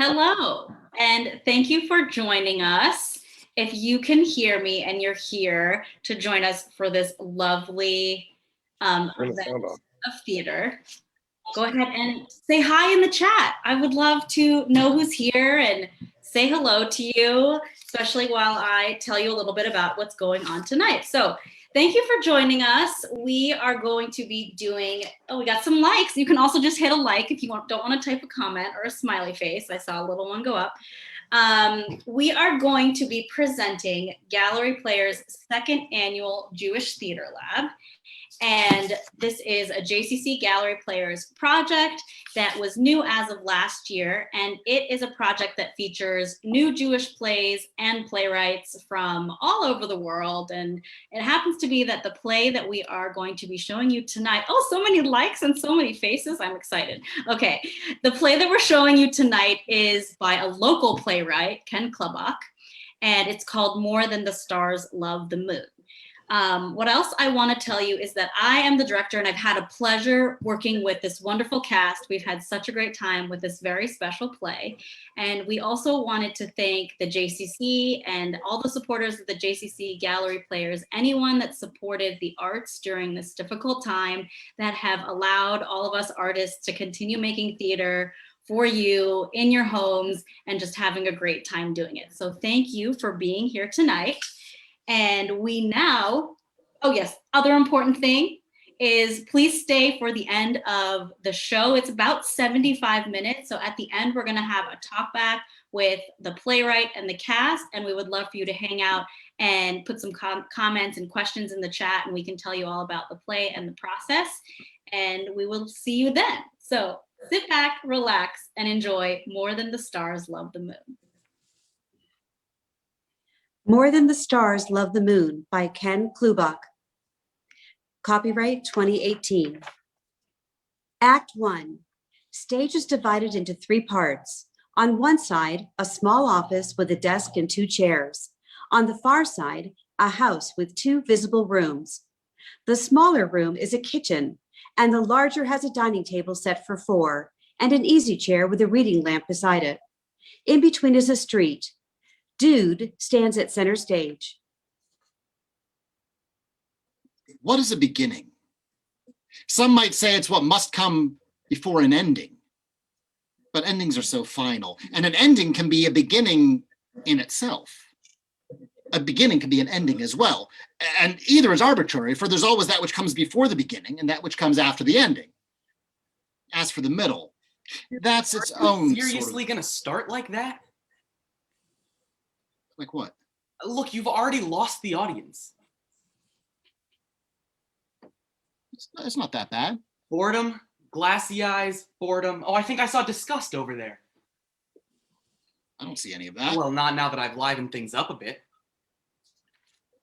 Hello, and thank you for joining us. If you can hear me and you're here to join us for this lovely event of theater, go ahead and say hi in the chat. I would love to know who's here and say hello to you, especially while I tell you a little bit about what's going on tonight. So thank you for joining us. We are going to be doing, we got some likes. You can also just hit a like if you don't want to type a comment or a smiley face. I saw a little one go up. We are going to be presenting Gallery Players' second annual Jewish Theater Lab. And this is a JCC Gallery Players project that was new as of last year. And it is a project that features new Jewish plays and playwrights from all over the world. And it happens to be that the play that we are going to be showing you tonight, oh, so many likes and so many faces, I'm excited. Okay, the play that we're showing you tonight is by a local playwright, Ken Klubach, and it's called More Than the Stars Love the Moon. What else I want to tell you is that I am the director and I've had a pleasure working with this wonderful cast. We've had such a great time with this very special play. And we also wanted to thank the JCC and all the supporters of the JCC Gallery Players, anyone that supported the arts during this difficult time, that have allowed all of us artists to continue making theater for you in your homes and just having a great time doing it. So thank you for being here tonight. And we now, oh yes, other important thing is please stay for the end of the show. It's about 75 minutes. So at the end, we're gonna have a talk back with the playwright and the cast. And we would love for you to hang out and put some comments and questions in the chat, and we can tell you all about the play and the process. And we will see you then. So sit back, relax, and enjoy More Than the Stars Love the Moon. More Than the Stars Love the Moon by Ken Klubach. Copyright 2018. Act 1. Stage is divided into 3 parts. On one side, a small office with a desk and 2 chairs. On the far side, a house with 2 visible rooms. The smaller room is a kitchen, and the larger has a dining table set for 4, and an easy chair with a reading lamp beside it. In between is a street. Dude stands at center stage. What is a beginning? Some might say it's what must come before an ending. But endings are so final, and an ending can be a beginning in itself. A beginning can be an ending as well, and either is arbitrary, for there's always that which comes before the beginning and that which comes after the ending. As for the middle, that's its own Seriously gonna start like that? Like what? Look, you've already lost the audience. It's not that bad. Boredom, glassy eyes, boredom. Oh, I think I saw disgust over there. I don't see any of that. Well, not now that I've livened things up a bit.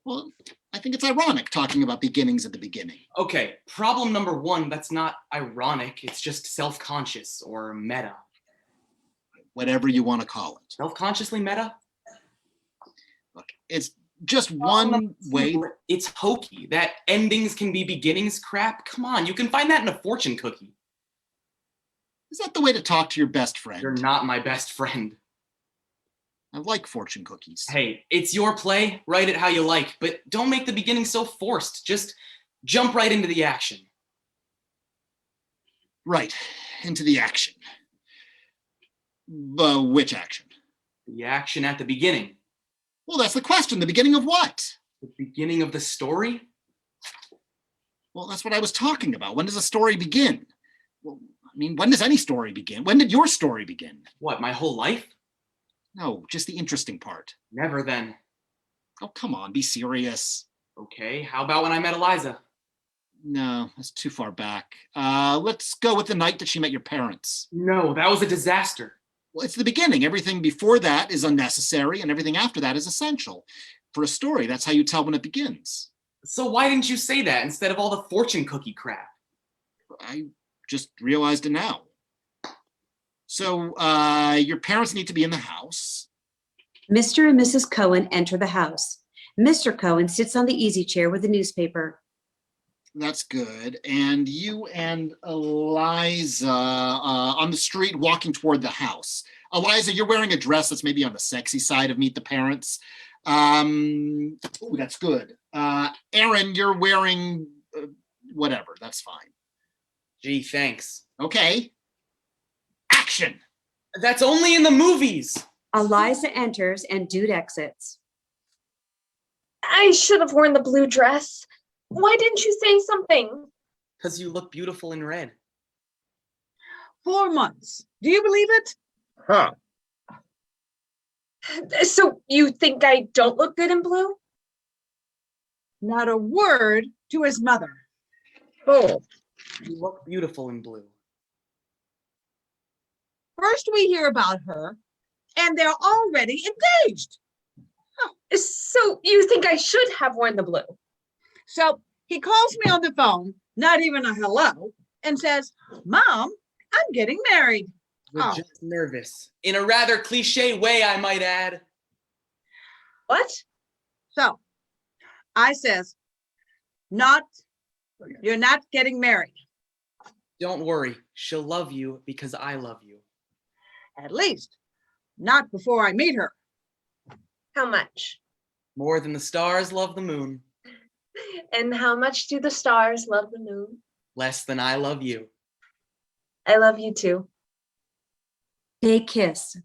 Well, I think it's ironic talking about beginnings at the beginning. Okay, problem number 1, that's not ironic. It's just self-conscious or meta. Whatever you want to call it. Self-consciously meta? Look, it's just one way. It's hokey. That endings can be beginnings crap. Come on, you can find that in a fortune cookie. Is that the way to talk to your best friend? You're not my best friend. I like fortune cookies. Hey, it's your play. Write it how you like, but don't make the beginning so forced. Just jump right into the action. Right, into the action. Which action? The action at the beginning. Well, that's the question. The beginning of what? The beginning of the story? Well, that's what I was talking about. When does a story begin? Well, I mean, when does any story begin? When did your story begin? What, my whole life? No, just the interesting part. Never then. Oh, come on, be serious. Okay, how about when I met Eliza? No, that's too far back. Let's go with the night that she met your parents. No, that was a disaster. Well, it's the beginning. Everything before that is unnecessary, and everything after that is essential. For a story, that's how you tell when it begins. So why didn't you say that instead of all the fortune cookie crap? I just realized it now. So your parents need to be in the house. Mr. and Mrs. Cohen enter the house. Mr. Cohen sits on the easy chair with a newspaper. That's good. And you and Eliza on the street walking toward the house. Eliza, you're wearing a dress that's maybe on the sexy side of Meet the Parents. Oh, that's good. Aaron, you're wearing whatever. That's fine. Gee, thanks. Okay. Action. That's only in the movies. Eliza enters and Dude exits. I should have worn the blue dress. Why didn't you say something? Because you look beautiful in red. 4 months. Do you believe it? Huh. So you think I don't look good in blue? Not a word to his mother. Oh, You look beautiful in blue. First we hear about her, and they're already engaged. So you think I should have worn the blue? So he calls me on the phone, not even a hello, and says, Mom, I'm getting married. You're Oh. just nervous. In a rather cliche way, I might add. What? So I says, you're not getting married. Don't worry. She'll love you because I love you. At least, not before I meet her. How much? More than the stars love the moon. And how much do the stars love the moon? Less than I love you. I love you too. They kiss.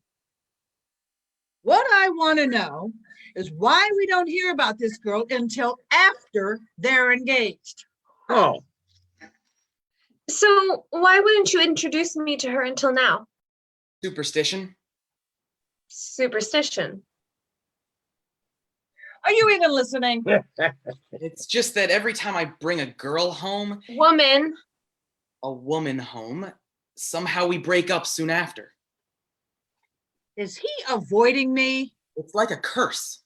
What I want to know is why we don't hear about this girl until after they're engaged. oh, So why wouldn't you introduce me to her until now? Superstition? Superstition. Are you even listening? It's just that every time I bring a girl home, Woman. a woman home, somehow we break up soon after. Is he avoiding me? It's like a curse.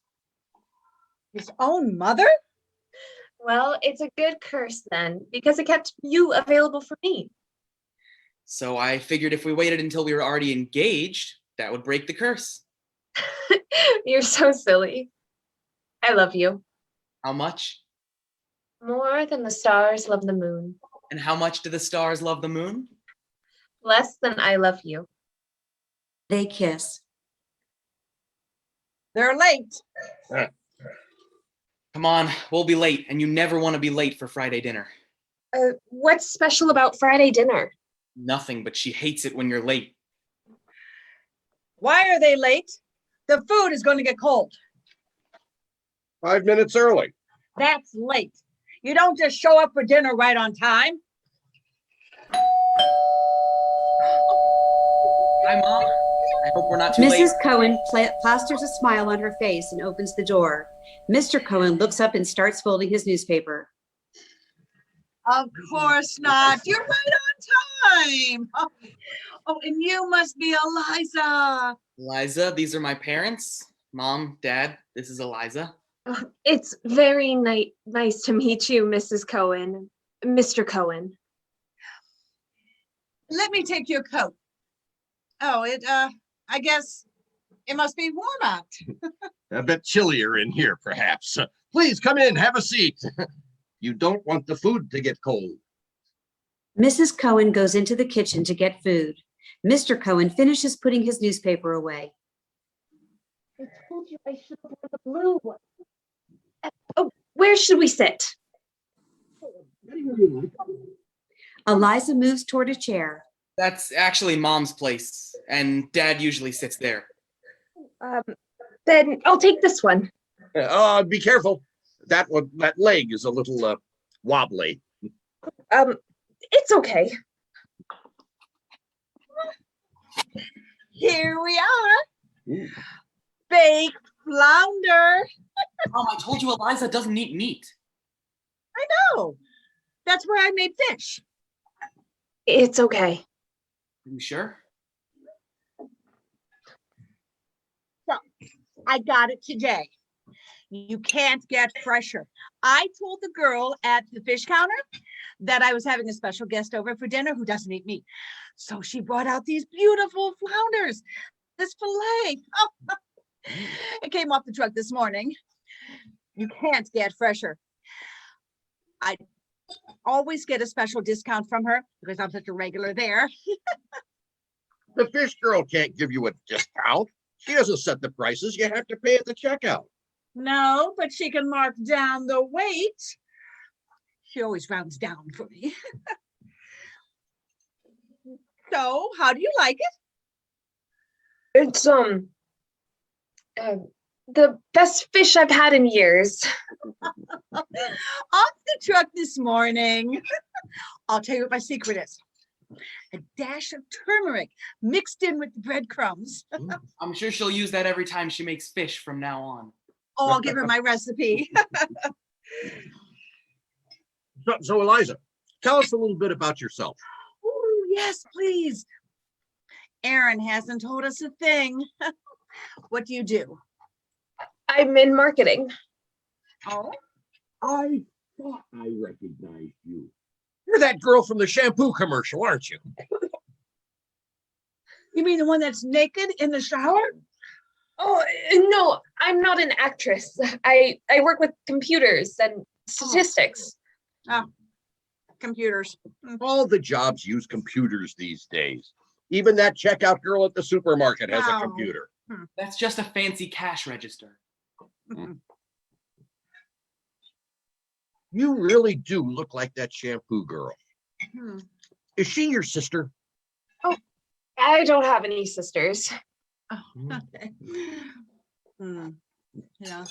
His own mother? Well, it's a good curse then, because it kept you available for me. So I figured if we waited until we were already engaged, that would break the curse. You're so silly. I love you. How much? More than the stars love the moon. And how much do the stars love the moon? Less than I love you. They kiss. They're late. Come on, we'll be late, and you never want to be late for Friday dinner. What's special about Friday dinner? Nothing, but she hates it when you're late. Why are they late? The food is going to get cold. 5 minutes early. That's late. You don't just show up for dinner right on time. Hi, Mom. I hope we're not too late. Mrs. Cohen plasters a smile on her face and opens the door. Mr. Cohen looks up and starts folding his newspaper. Of course not. You're right on time. Oh, and you must be Eliza. Eliza, these are my parents. Mom, Dad, this is Eliza. It's very nice to meet you, Mrs. Cohen. Mr. Cohen. Let me take your coat. Oh, I guess it must be warm out. A bit chillier in here, perhaps. Please come in, have a seat. You don't want the food to get cold. Mrs. Cohen goes into the kitchen to get food. Mr. Cohen finishes putting his newspaper away. I told you I should have worn the blue one. Oh, where should we sit? Eliza moves toward a chair. That's actually Mom's place, and Dad usually sits there. Then I'll take this one. Be careful. That leg is a little wobbly. It's okay. Here we are. Ooh. Baked flounder. Mom, I told you Eliza doesn't eat meat. I know. That's where I made fish. It's okay. Are you sure? I got it today. You can't get fresher. I told the girl at the fish counter that I was having a special guest over for dinner who doesn't eat meat. So she brought out these beautiful flounders, this fillet. Oh, it came off the truck this morning. You can't get fresher. I always get a special discount from her because I'm such a regular there. The fish girl can't give you a discount. She doesn't set the prices. You have to pay at the checkout. No, but she can mark down the weight. She always rounds down for me. So, how do you like it? It's the best fish I've had in years. Off the truck this morning. I'll tell you what my secret is. A dash of turmeric mixed in with the breadcrumbs. I'm sure she'll use that every time she makes fish from now on. Oh, I'll give her my recipe. So Eliza, tell us a little bit about yourself. Oh, yes, please. Aaron hasn't told us a thing. What do you do? I'm in marketing. Oh, I thought I recognized you. You're that girl from the shampoo commercial, aren't you? you mean the one that's naked in the shower? Oh, no, I'm not an actress. I work with computers and statistics. Computers. All the jobs use computers these days. Even that checkout girl at the supermarket has a Wow. computer. That's just a fancy cash register. You really do look like that shampoo girl. Hmm. Is she your sister? I don't have any sisters. Oh, okay. Yeah.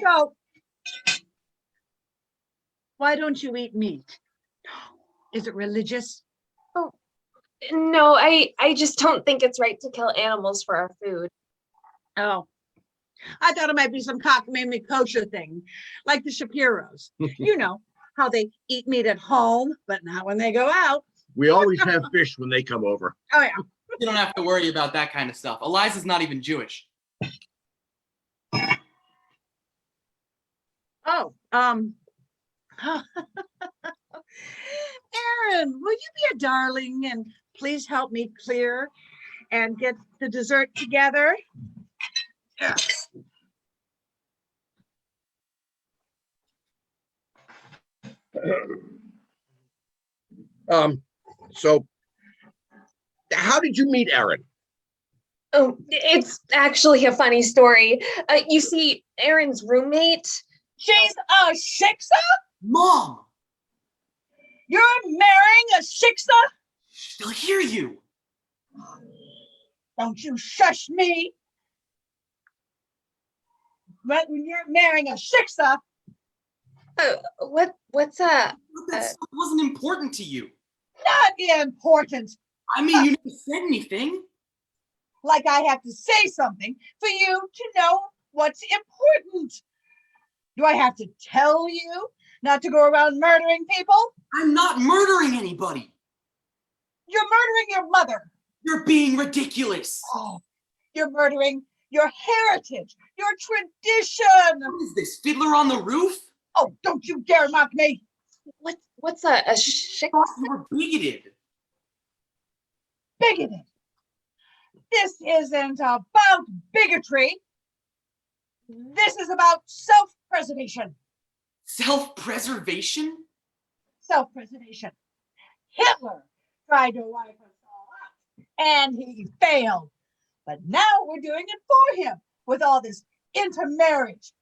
So, why don't you eat meat? Is it religious? No, I just don't think it's right to kill animals for our food. Oh, I thought it might be some cockamamie kosher thing, like the Shapiros. You know, how they eat meat at home, but not when they go out. We always have fish when they come over. Oh, yeah. You don't have to worry about that kind of stuff. Eliza's not even Jewish. Oh, Aaron, will you be a darling and please help me clear and get the dessert together? Yes. So how did you meet Aaron? Oh, it's actually a funny story. You see, Aaron's roommate. She's a shiksa? Mom! You're marrying a shiksa? She'll hear you. Don't you shush me. But when you're marrying a shiksa, What's That stuff wasn't important to you. not important. I mean, you never said anything. Like I have to say something for you to know what's important. Do I have to tell you not to go around murdering people? I'm not murdering anybody. You're murdering your mother. You're being ridiculous. Oh, you're murdering your heritage, your tradition. What is this, Fiddler on the Roof? Oh, don't you dare mock me. what's a shik? You were bigoted. Bigoted. This isn't about bigotry. This is about self-preservation. Self-preservation? Self-preservation. Hitler tried to wipe us all out, and he failed. But now we're doing it for him with all this intermarriage.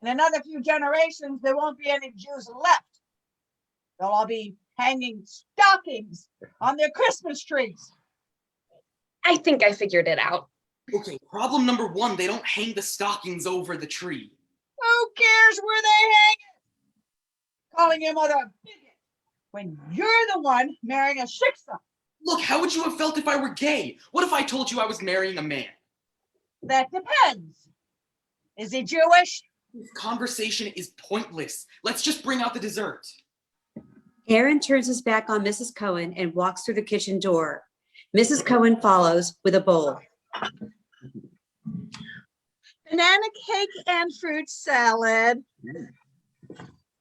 In another few generations, there won't be any Jews left. They'll all be hanging stockings on their Christmas trees. I think I figured it out. Okay, problem number one, they don't hang the stockings over the tree. Who cares where they hang it? Calling your mother a bigot when you're the one marrying a shiksa. Look, how would you have felt if I were gay? What if I told you I was marrying a man? That depends. Is he Jewish? This conversation is pointless. Let's just bring out the dessert. Aaron turns his back on Mrs. Cohen and walks through the kitchen door. Mrs. Cohen follows with a bowl. Banana cake and fruit salad.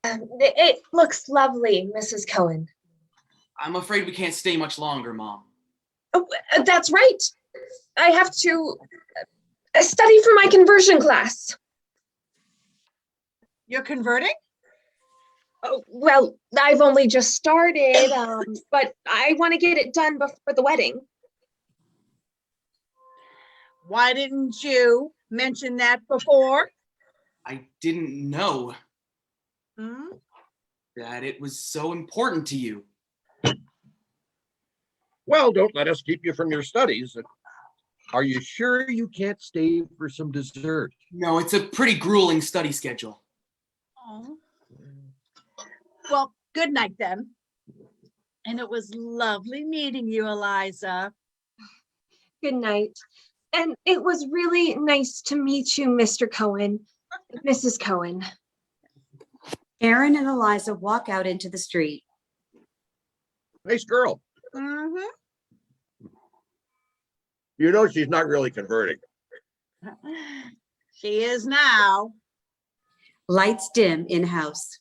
It looks lovely, Mrs. Cohen. I'm afraid we can't stay much longer, Mom. Oh, that's right. I have to study for my conversion class. You're converting? Oh, well, I've only just started, but I want to get it done before the wedding. Why didn't you mention that before? I didn't know Hmm? that it was so important to you. Well, don't let us keep you from your studies. Are you sure you can't stay for some dessert? No, it's a pretty grueling study schedule. Oh. Well, good night then. And it was lovely meeting you, Eliza. Good night. And it was really nice to meet you, Mr. Cohen, Mrs. Cohen. Aaron and Eliza walk out into the street. Nice girl. Mhm. You know she's not really converting. She is now. Lights dim in-house.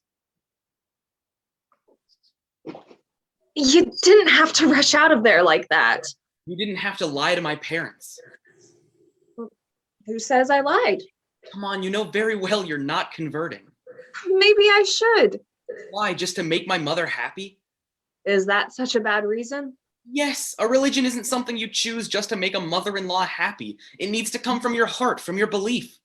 You didn't have to rush out of there like that. You didn't have to lie to my parents. Who says I lied? Come on, you know very well you're not converting. Maybe I should. Why, just to make my mother happy? Is that such a bad reason? Yes, a religion isn't something you choose just to make a mother-in-law happy. It needs to come from your heart, from your belief.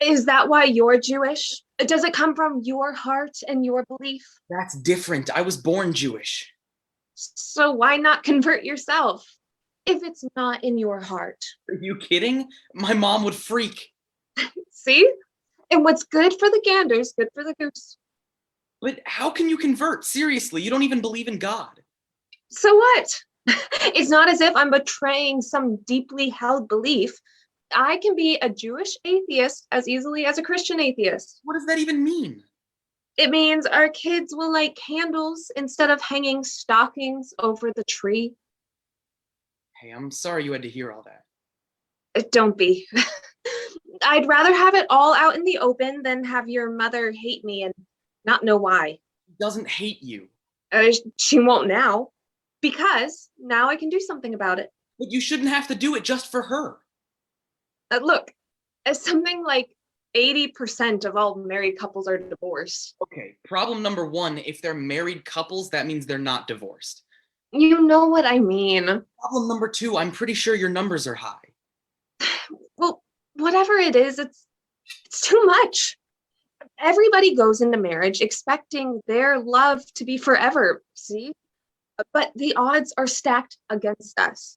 Is that why you're Jewish? Does it come from your heart and your belief? That's different. I was born Jewish. So why not convert yourself if it's not in your heart? Are you kidding? My mom would freak. See? And what's good for the gander's good for the goose. But how can you convert? Seriously, you don't even believe in God. So what? It's not as if I'm betraying some deeply held belief. I can be a Jewish atheist as easily as a Christian atheist. What does that even mean? It means our kids will light candles instead of hanging stockings over the tree. Hey, I'm sorry you had to hear all that. Don't be. I'd rather have it all out in the open than have your mother hate me and not know why. She doesn't hate you. She won't now, because now I can do something about it. But you shouldn't have to do it just for her. Look, something like 80% of all married couples are divorced. Okay, problem number one, if they're married couples, that means they're not divorced. You know what I mean. Problem number two, I'm pretty sure your numbers are high. Well, whatever it is, it's too much. Everybody goes into marriage expecting their love to be forever, see? But the odds are stacked against us.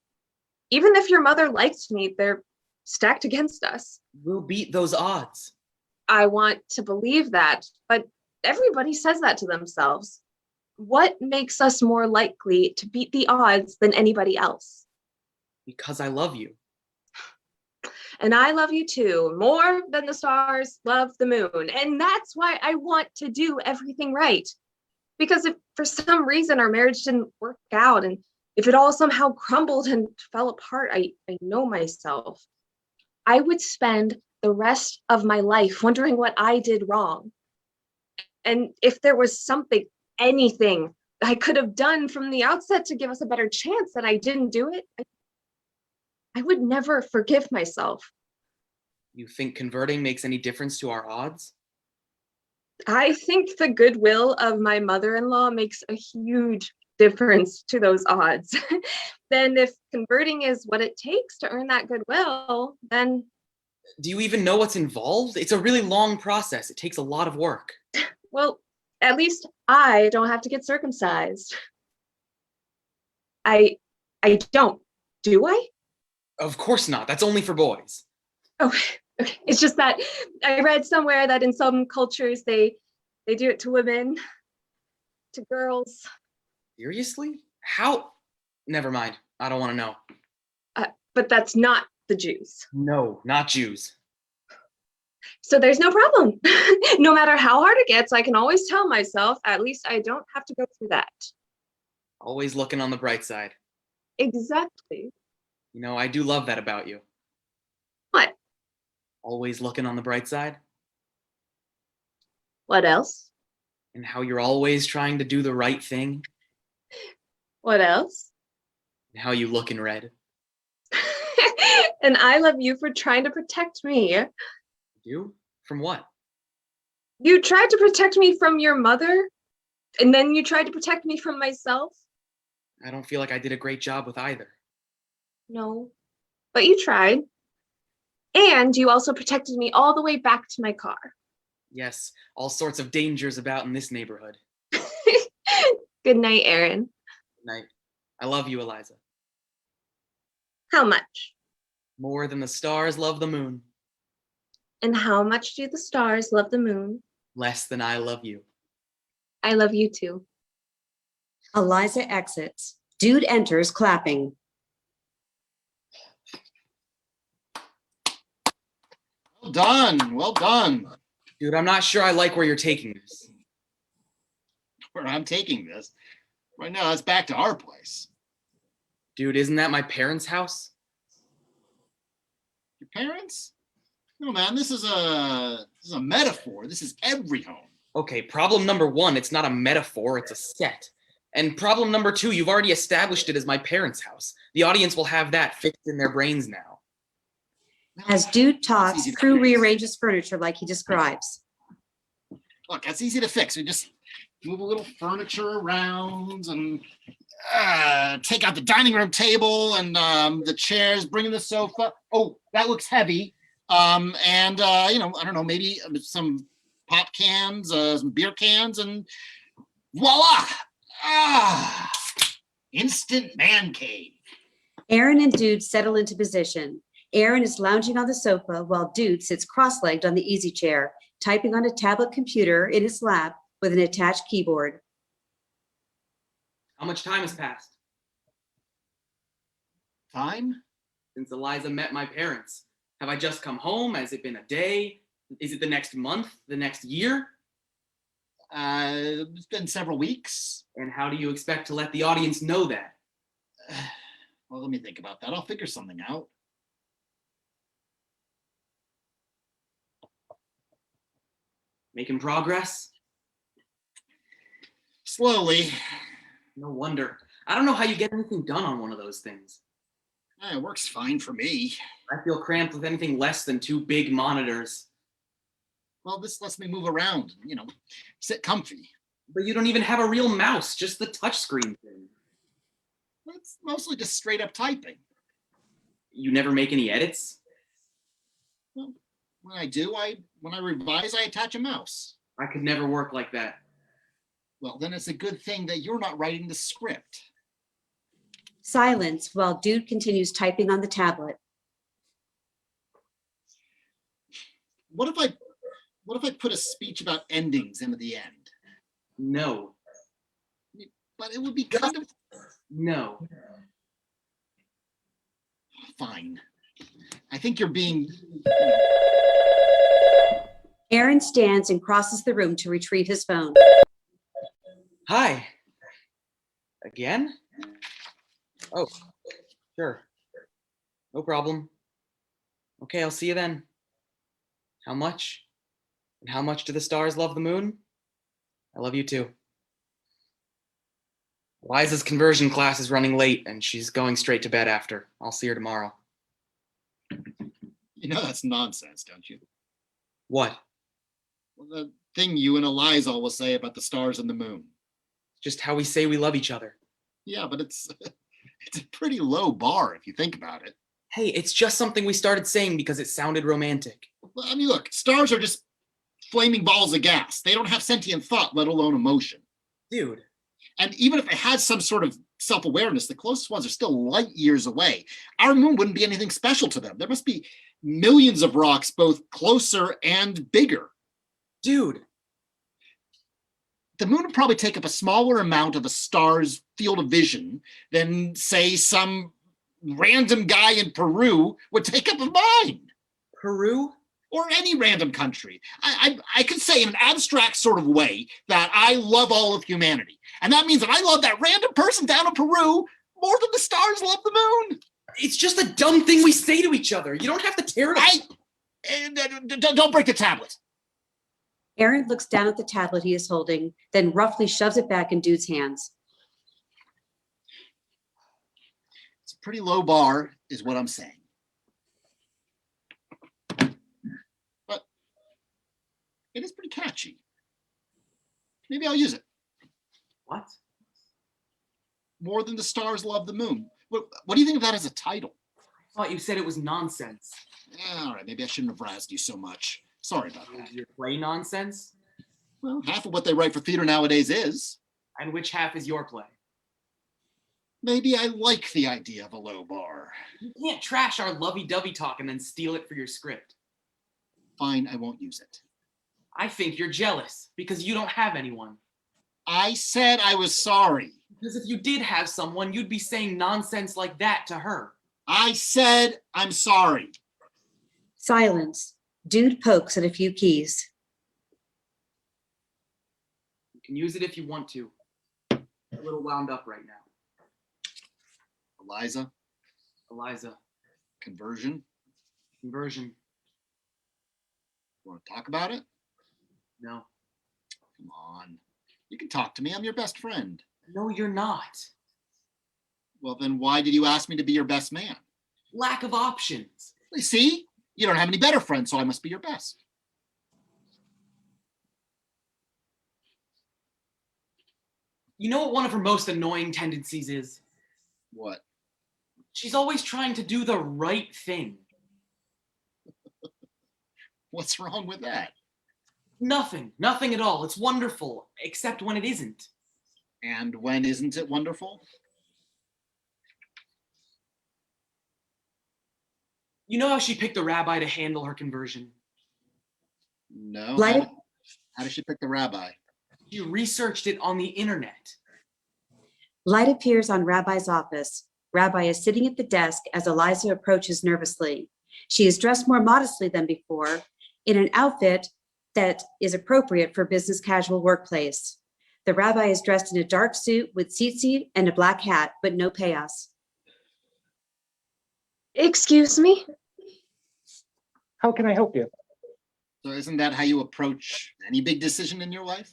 Even if your mother liked me, they're stacked against us. We'll beat those odds. I want to believe that, but everybody says that to themselves. What makes us more likely to beat the odds than anybody else? Because I love you. And I love you too, more than the stars love the moon. And that's why I want to do everything right. Because if for some reason our marriage didn't work out, and if it all somehow crumbled and fell apart, I know myself. I would spend the rest of my life wondering what I did wrong. And if there was something, anything I could have done from the outset to give us a better chance and I didn't do it, I would never forgive myself. You think converting makes any difference to our odds? I think the goodwill of my mother-in-law makes a huge difference to those odds. Then if converting is what it takes to earn that goodwill, then... Do you even know what's involved? It's a really long process. It takes a lot of work. Well, at least I don't have to get circumcised. I don't, do I? Of course not. That's only for boys. Oh, okay. It's just that I read somewhere that in some cultures they do it to women, to girls. Seriously? How? Never mind. I don't want to know. But that's not the Jews. No, not Jews. So there's no problem. No matter how hard it gets, I can always tell myself, at least I don't have to go through that. Always looking on the bright side. Exactly. You know, I do love that about you. What? Always looking on the bright side. What else? And how you're always trying to do the right thing. What else? And how you look in red. And I love you for trying to protect me. You? From what? You tried to protect me from your mother And then you tried to protect me from myself? I don't feel like I did a great job with either. No, but you tried. And you also protected me all the way back to my car. Yes, all sorts of dangers about in this neighborhood. Good night, Aaron. Good night. I love you, Eliza. How much? More than the stars love the moon. And how much do the stars love the moon? Less than I love you. I love you too. Eliza exits. Dude enters clapping. Well done. Well done. Dude, I'm not sure I like where you're taking this. Where I'm taking this. Right now, it's back to our place. Dude, isn't that my parents' house? Your parents? No, man, this is a metaphor. This is every home. Okay, problem number one, it's not a metaphor, it's a set. And problem number two, you've already established it as my parents' house. The audience will have that fixed in their brains now. As Dude talks, easy to Crew fix. rearranges furniture like he describes. Look, that's easy to fix. We just move a little furniture around and take out the dining room table and the chairs, bring in the sofa. Oh, that looks heavy. And I don't know, maybe some pop cans, some beer cans, and voila! Instant man cave. Aaron and Dude settle into position. Aaron is lounging on the sofa while Dude sits cross-legged on the easy chair, typing on a tablet computer in his lap with an attached keyboard. How much time has passed Time? since Eliza met my parents? Have I just come home? Has it been a day? Is it the next month? The next year? It's been several weeks. And how do you expect to let the audience know that? Well, let me think about that. I'll figure something out. Making progress? Slowly. No wonder. I don't know how you get anything done on one of those things. It works fine for me. I feel cramped with anything less than two big monitors. Well, this lets me move around, sit comfy. But you don't even have a real mouse, just the touchscreen thing. It's mostly just straight up typing. You never make any edits? Well, when I do, when I revise, I attach a mouse. I could never work like that. Well, then it's a good thing that you're not writing the script. Silence while Dude continues typing on the tablet. What if I put a speech about endings into the end? No. But it would be kind of No. fine. I think you're being. Aaron stands and crosses the room to retrieve his phone. Hi. Again? Oh, sure. No problem. Okay, I'll see you then. How much? And how much do the stars love the moon? I love you too. Liza's conversion class is running late and she's going straight to bed after. I'll see her tomorrow. That's nonsense, don't you? What? Well, the thing you and Eliza always say about the stars and the moon. Just how we say we love each other. Yeah, but it's a pretty low bar if you think about it. Hey, it's just something we started saying because it sounded romantic. Well, I mean, look, stars are just flaming balls of gas. They don't have sentient thought, let alone emotion. Dude. And even if it had some sort of self-awareness, the closest ones are still light years away. Our moon wouldn't be anything special to them. There must be millions of rocks, both closer and bigger. Dude. The moon would probably take up a smaller amount of a star's field of vision than, say, some random guy in Peru would take up of mine. Peru? Or any random country. I could say in an abstract sort of way that I love all of humanity. And that means that I love that random person down in Peru more than the stars love the moon. It's just a dumb thing we say to each other. You don't have to tear it apart. Don't break the tablet. Aaron looks down at the tablet he is holding, then roughly shoves it back in Dude's hands. It's a pretty low bar, is what I'm saying. But it is pretty catchy. Maybe I'll use it. What? More than the stars love the moon. What do you think of that as a title? I thought you said it was nonsense. All right, maybe I shouldn't have razzed you so much. Sorry about that. Is your play nonsense? Well, half of what they write for theater nowadays is. And which half is your play? Maybe I like the idea of a low bar. You can't trash our lovey-dovey talk and then steal it for your script. Fine, I won't use it. I think you're jealous because you don't have anyone. I said I was sorry. Because if you did have someone, you'd be saying nonsense like that to her. I said I'm sorry. Silence. Dude pokes at a few keys. You can use it if you want to. I'm a little wound up right now. Eliza, conversion. Conversion. Want to talk about it? No. Come on. You can talk to me. I'm your best friend. No, you're not. Well, then why did you ask me to be your best man? Lack of options. You see? You don't have any better friends, so I must be your best. You know what one of her most annoying tendencies is? What? She's always trying to do the right thing. What's wrong with that? Nothing at all. It's wonderful, except when it isn't. And when isn't it wonderful? You know how she picked a rabbi to handle her conversion? No. Light, How does she pick the rabbi? She researched it on the internet. light appears on Rabbi's office. Rabbi is sitting at the desk as Eliza approaches nervously. She is dressed more modestly than before in an outfit that is appropriate for business casual workplace. The rabbi is dressed in a dark suit with tzitzit and a black hat, but no payas. Excuse me? How can I help you? So isn't that how you approach any big decision in your life?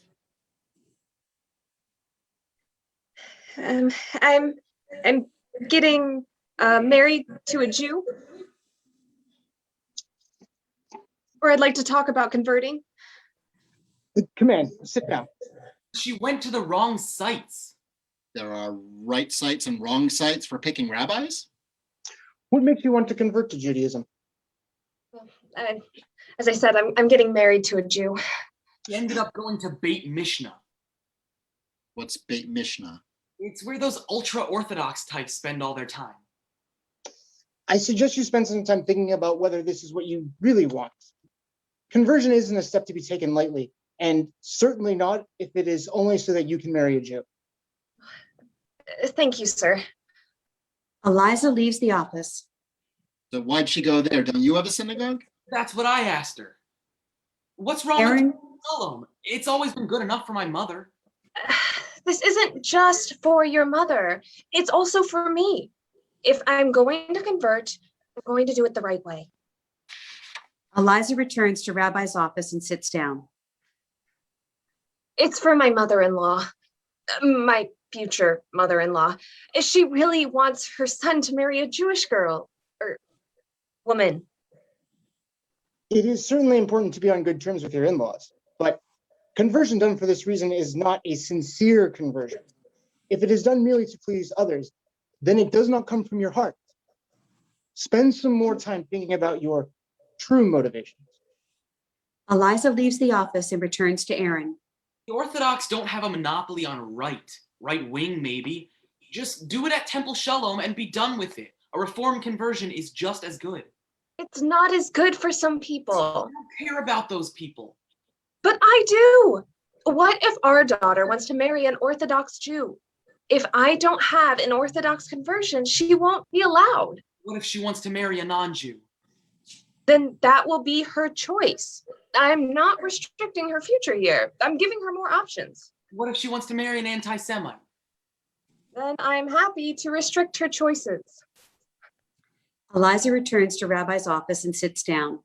I'm getting married to a Jew. Or I'd like to talk about converting. Come in, sit down. She went to the wrong sites. There are right sites and wrong sites for picking rabbis? What makes you want to convert to Judaism? As I said, I'm getting married to a Jew. She ended up going to Beit Mishnah. What's Beit Mishnah? It's where those ultra-Orthodox types spend all their time. I suggest you spend some time thinking about whether this is what you really want. Conversion isn't a step to be taken lightly, and certainly not if it is only so that you can marry a Jew. Thank you, sir. Eliza leaves the office. So why'd she go there? Don't you have a synagogue? That's what I asked her. What's wrong Aaron, with Shalom? It's always been good enough for my mother. This isn't just for your mother. It's also for me. If I'm going to convert, I'm going to do it the right way. Eliza returns to Rabbi's office and sits down. It's for my mother-in-law, my future mother-in-law. She really wants her son to marry a Jewish girl or woman. It is certainly important to be on good terms with your in-laws, but conversion done for this reason is not a sincere conversion. If it is done merely to please others, then it does not come from your heart. Spend some more time thinking about your true motivations. Eliza leaves the office and returns to Aaron. The Orthodox don't have a monopoly on right wing maybe. Just do it at Temple Shalom and be done with it. A reform conversion is just as good. It's not as good for some people. I don't care about those people. But I do. What if our daughter wants to marry an Orthodox Jew? If I don't have an Orthodox conversion, she won't be allowed. What if she wants to marry a non-Jew? Then that will be her choice. I'm not restricting her future here. I'm giving her more options. What if she wants to marry an anti-Semite? Then I'm happy to restrict her choices. Eliza returns to Rabbi's office and sits down.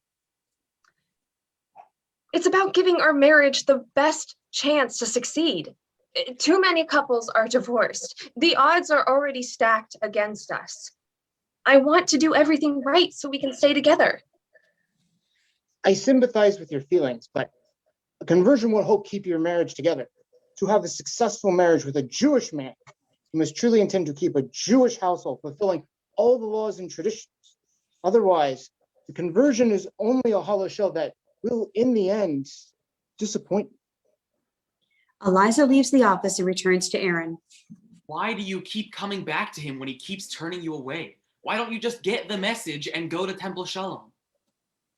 It's about giving our marriage the best chance to succeed. Too many couples are divorced. The odds are already stacked against us. I want to do everything right so we can stay together. I sympathize with your feelings, but a conversion will help keep your marriage together. to have a successful marriage with a Jewish man, you must truly intend to keep a Jewish household, fulfilling all the laws and traditions. Otherwise, the conversion is only a hollow shell that will, in the end, disappoint you. Eliza leaves the office and returns to Aaron. Why do you keep coming back to him when he keeps turning you away? Why don't you just get the message and go to Temple Shalom?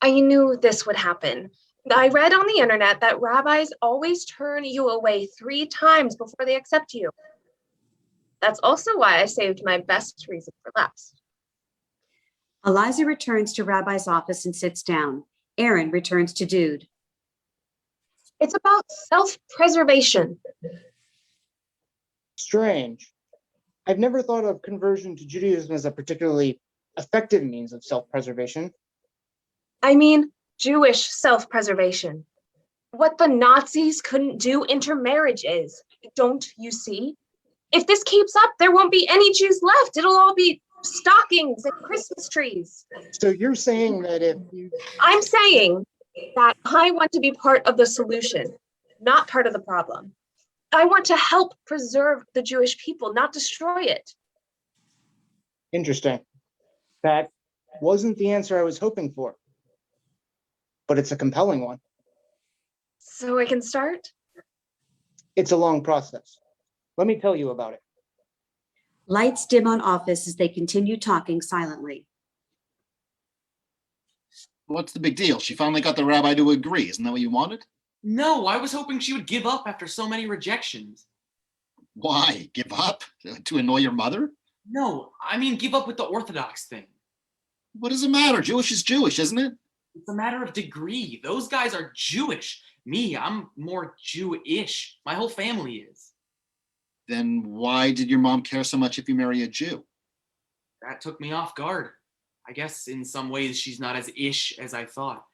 I knew this would happen. I read on the internet that rabbis always turn you away 3 times before they accept you. That's also why I saved my best reason for last. Eliza returns to Rabbi's office and sits down. Aaron returns to Dude. It's about self-preservation. Strange. I've never thought of conversion to Judaism as a particularly effective means of self-preservation. I mean, Jewish self-preservation. What the Nazis couldn't do, intermarriage is. Don't you see? If this keeps up, there won't be any Jews left. It'll all be stockings and Christmas trees. So you're saying that if you... I'm saying that I want to be part of the solution, not part of the problem. I want to help preserve the Jewish people, not destroy it. Interesting. That wasn't the answer I was hoping for, but it's a compelling one. So I can start? It's a long process. Let me tell you about it. Lights dim on office as they continue talking silently. What's the big deal? She finally got the rabbi to agree. Isn't that what you wanted? No, I was hoping she would give up after so many rejections. Why? Give up? To annoy your mother? No, I mean give up with the Orthodox thing. What does it matter? Jewish is Jewish, isn't it? It's a matter of degree. Those guys are Jewish. Me, I'm more Jewish. My whole family is. Then why did your mom care so much if you marry a Jew? That took me off guard. I guess in some ways she's not as ish as I thought.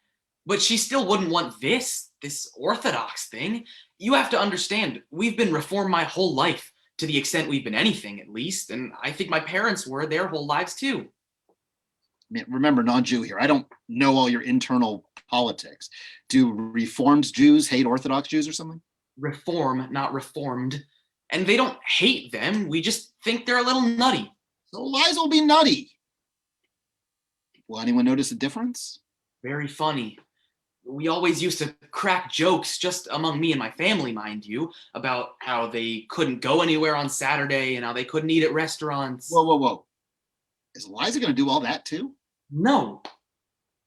But she still wouldn't want this Orthodox thing. You have to understand, we've been reformed my whole life, to the extent we've been anything at least, and I think my parents were their whole lives too. Remember, non-Jew here. I don't know all your internal politics. Do Reformed Jews hate Orthodox Jews or something? Reform, not reformed. And they don't hate them, we just think they're a little nutty. So Liza will be nutty. Will anyone notice a difference? Very funny. We always used to crack jokes, just among me and my family, mind you, about how they couldn't go anywhere on Saturday and how they couldn't eat at restaurants. Whoa, whoa, whoa. Is Liza going to do all that too? No.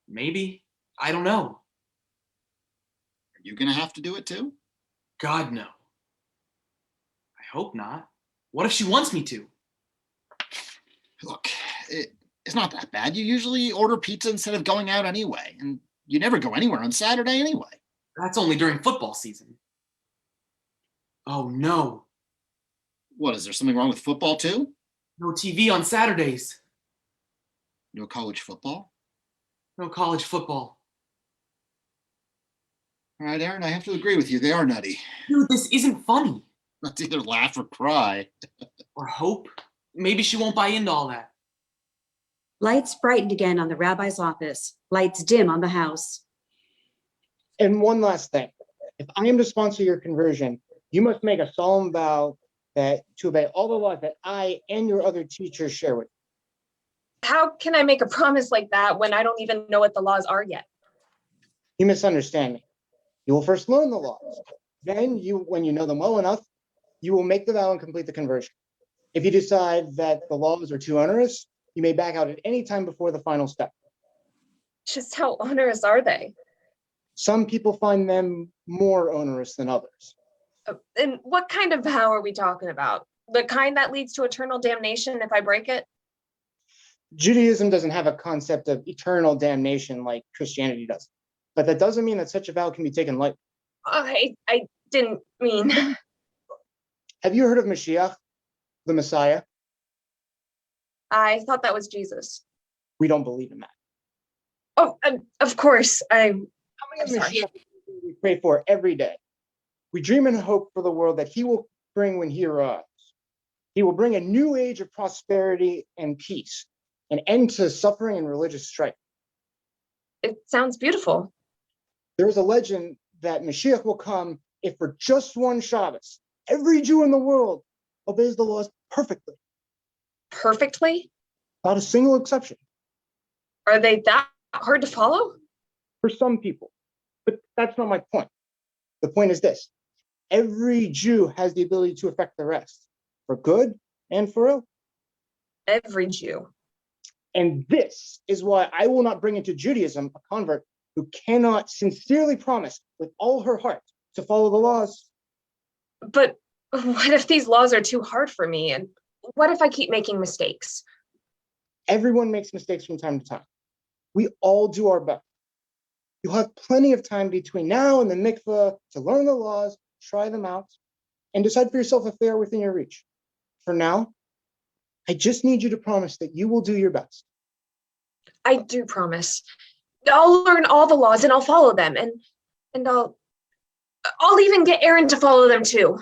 Maybe. I don't know. Are you going to have to do it too? God, no. I hope not. What if she wants me to? Look, it's not that bad. You usually order pizza instead of going out anyway, and you never go anywhere on Saturday anyway. That's only during football season. Oh, no. What, is there something wrong with football too? No TV on Saturdays. No college football? No college football. All right, Aaron, I have to agree with you. They are nutty. Dude, this isn't funny. Let's either laugh or cry. Or hope. Maybe she won't buy into all that. Lights brightened again on the rabbi's office. Lights dim on the house. And one last thing. If I am to sponsor your conversion, you must make a solemn vow that to obey all the laws that I and your other teachers share with you. How can I make a promise like that when I don't even know what the laws are yet? You misunderstand me. You will first learn the laws. Then when you know them well enough, you will make the vow and complete the conversion. If you decide that the laws are too onerous, you may back out at any time before the final step. Just how onerous are they? Some people find them more onerous than others. And what kind of vow are we talking about? The kind that leads to eternal damnation if I break it? Judaism doesn't have a concept of eternal damnation like Christianity does, but that doesn't mean that such a vow can be taken lightly. I didn't mean. Have you heard of Mashiach, the Messiah? I thought that was Jesus. We don't believe in that. Oh, of course. How many of Mashiach we pray for every day? We dream and hope for the world that he will bring when he arrives. He will bring a new age of prosperity and peace, an end to suffering and religious strife. It sounds beautiful. There is a legend that Mashiach will come if for just one Shabbos, Every Jew in the world obeys the laws perfectly, Perfectly? without a single exception. Are they that hard to follow? For some people. But that's not my point. The point is this. Every Jew has the ability to affect the rest, for good and for ill. Every Jew. And this is why I will not bring into Judaism a convert who cannot sincerely promise with all her heart to follow the laws. But what if these laws are too hard for me? And what if I keep making mistakes? Everyone makes mistakes from time to time. We all do our best. You'll have plenty of time between now and the mikveh to learn the laws, try them out, and decide for yourself if they are within your reach. For now, I just need you to promise that you will do your best. I do promise. I'll learn all the laws and I'll follow them, and I'll even get Aaron to follow them too.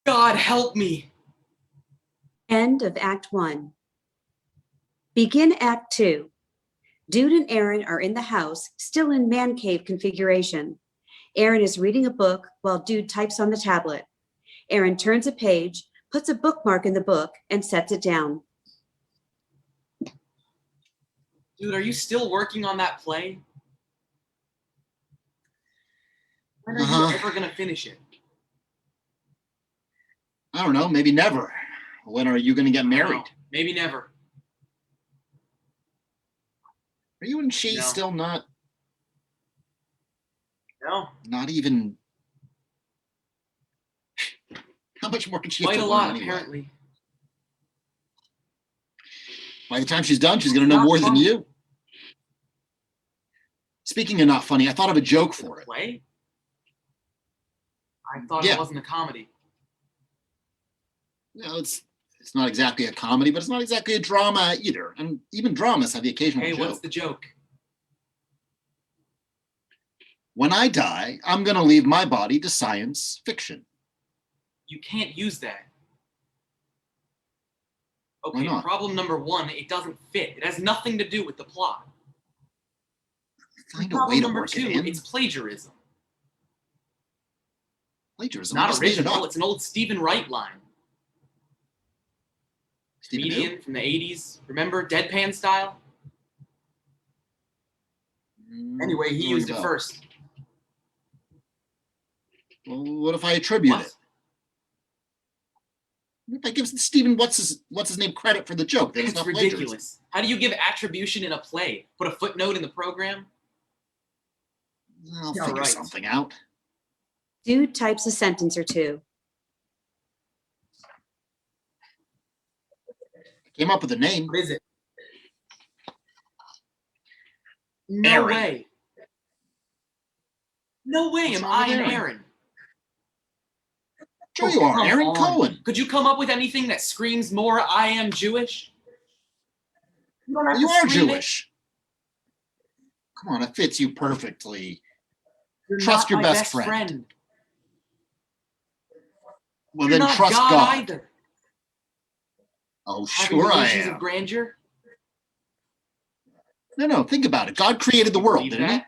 God help me. End of Act 1. Begin Act 2. Dude and Aaron are in the house, still in man cave configuration. Aaron is reading a book while Dude types on the tablet. Aaron turns a page, puts a bookmark in the book, and sets it down. Dude, are you still working on that play? When are you ever gonna finish it? I don't know, maybe never. When are you going to get married? No, maybe never. Are you and she No. still not No, even? How much more can she have quite to a learn lot anyway? apparently. By the time she's done, she's going to know Not more than funny. you. Speaking of not funny, I thought of a joke for it. Play? I thought Yeah. it wasn't a comedy. You know, it's not exactly a comedy, but it's not exactly a drama either. And even dramas have the occasional Hey, joke. what's the joke? When I die, I'm going to leave my body to science fiction. You can't use that. Why Okay, not? problem number one, it doesn't fit. It has nothing to do with the plot. Find a Problem way to number work two, it in. it's plagiarism. Plagiarism. Not I just made it original, up. it's an old Stephen Wright line. Stephen who? Comedian from the 80s. Remember? Deadpan style? Anyway, he Doesn't used ring it a bell. first. Well, what if I attribute What? it? What if I give Stephen what's his name credit for the joke? That it's That's not plagiarism. ridiculous. How do you give attribution in a play? Put a footnote in the program? I'll Yeah, figure right. something out. Dude types a sentence or two. I came up with a name. What is it? No Aaron. way. No way What's am wrong I with an Aaron? Aaron. Sure you are, come Aaron on. Cohen. Could you come up with anything that screams more I am Jewish? You don't have You to are scream Jewish. Come on, it fits you perfectly. You're Trust not your my best friend. Well, You're then not trust God, God. either. Oh, Having sure I delusions am. of grandeur. No, think about it. God created the You world, believe didn't he? that?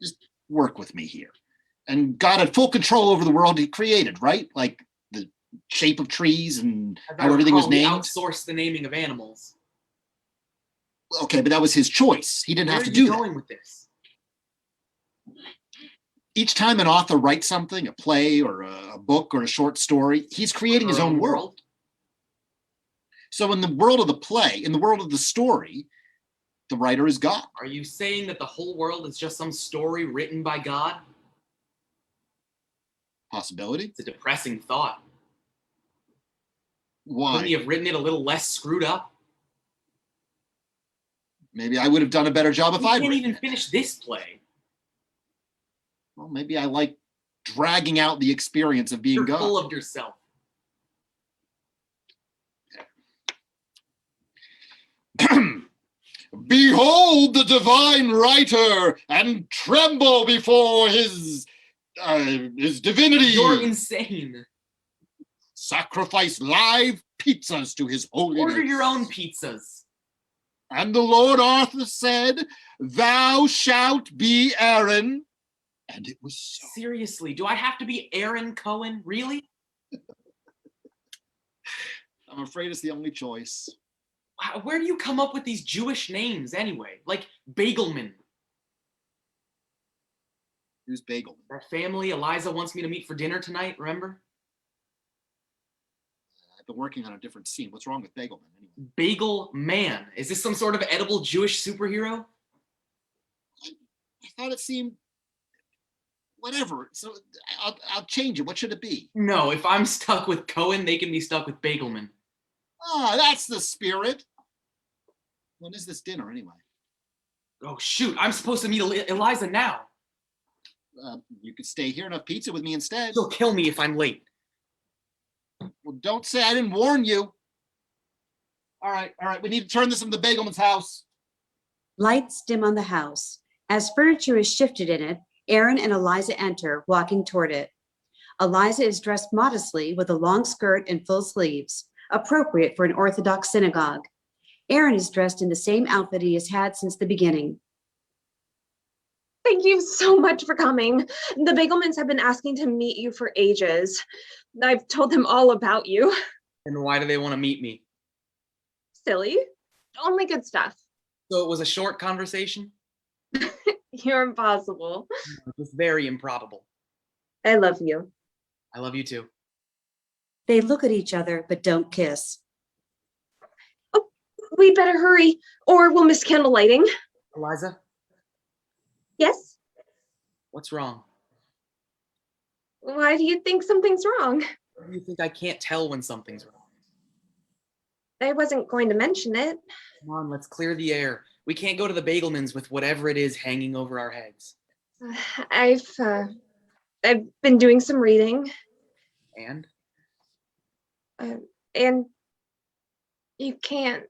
Just work with me here. And God had full control over the world he created, right? Like the shape of trees and As how I everything was recall, he named. outsourced the naming of animals. Okay, but that was his choice. He didn't Where have to are you do that. going with this? Each time an author writes something, a play or a book or a short story, he's creating his Her own world. So in the world of the play, in the world of the story, the writer is God. Are you saying that the whole world is just some story written by God? Possibility? It's a depressing thought. Why? Couldn't he have written it a little less screwed up? Maybe I would have done a better job if You I'd can't written even it. finish this play. Well, maybe I like dragging out the experience of being You're God. full of yourself. Behold the divine writer and tremble before his divinity. You're insane. Sacrifice live pizzas to his holiness. Order your own pizzas. And the Lord Arthur said, "Thou shalt be Aaron, And it was so. Seriously, do I have to be Aaron Cohen? Really? I'm afraid it's the only choice. Where do you come up with these Jewish names anyway? Like Bagelman. Who's Bagel? That family Eliza wants me to meet for dinner tonight, remember? I've been working on a different scene. What's wrong with Bagelman anyway? Bagel Man. Is this some sort of edible Jewish superhero? I thought it seemed whatever. So I'll change it. What should it be? No, if I'm stuck with Cohen, they can be stuck with Bagelman. Ah, that's the spirit. When is this dinner anyway? Oh shoot, I'm supposed to meet Eliza now. You could stay here and have pizza with me instead. She'll kill me if I'm late. Well, don't say I didn't warn you. All right. We need to turn this into the Bagelman's house. Lights dim on the house. As furniture is shifted in it, Aaron and Eliza enter, walking toward it. Eliza is dressed modestly with a long skirt and full sleeves, appropriate for an Orthodox synagogue. Aaron is dressed in the same outfit he has had since the beginning. Thank you so much for coming. The Bagelmans have been asking to meet you for ages. I've told them all about you. And why do they want to meet me? Silly. Only good stuff. So it was a short conversation? You're impossible. It was very improbable. I love you. I love you too. They look at each other but don't kiss. Oh, we'd better hurry or we'll miss candle lighting. Eliza, Yes? what's wrong? Why do you think something's wrong? Why do you think I can't tell when something's wrong? I wasn't going to mention it. Come on, let's clear the air. We can't go to the Bagelmans with whatever it is hanging over our heads. I've been doing some reading. And? And you can't.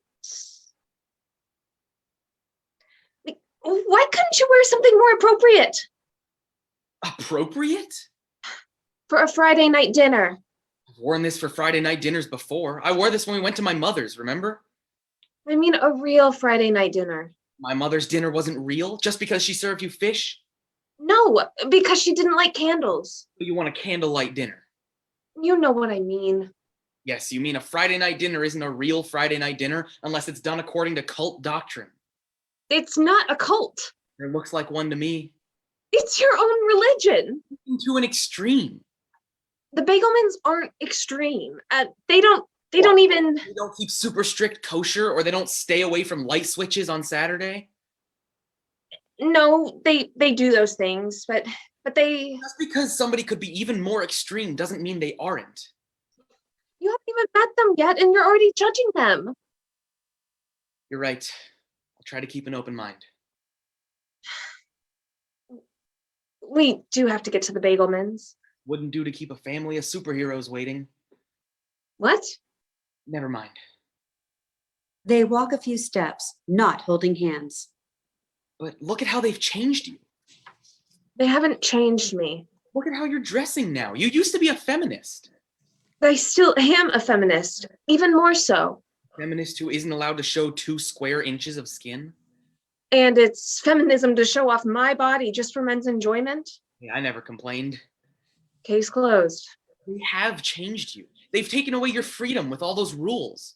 Like, why couldn't you wear something more appropriate Appropriate? for a Friday night dinner? I've worn this for Friday night dinners before. I wore this when we went to my mother's, remember? I mean, a real Friday night dinner. My mother's dinner wasn't real just because she served you fish? No, because she didn't like candles. You want a candlelight dinner? You know what I mean. Yes, you mean a Friday night dinner isn't a real Friday night dinner unless it's done according to cult doctrine. It's not a cult. It looks like one to me. It's your own religion. To an extreme. The Bagelmans aren't extreme. They don't even. They don't keep super strict kosher, or they don't stay away from light switches on Saturday. No, they do those things, but they. Just because somebody could be even more extreme doesn't mean they aren't. You haven't even met them yet, and you're already judging them. You're right. I'll try to keep an open mind. We do have to get to the Bagelmans. Wouldn't do to keep a family of superheroes waiting. What? Never mind. They walk a few steps, not holding hands. But look at how they've changed you. They haven't changed me. Look at how you're dressing now. You used to be a feminist. I still am a feminist, even more so. A feminist who isn't allowed to show 2 square inches of skin. And it's feminism to show off my body just for men's enjoyment? Yeah, I never complained. Case closed. They have changed you. They've taken away your freedom with all those rules.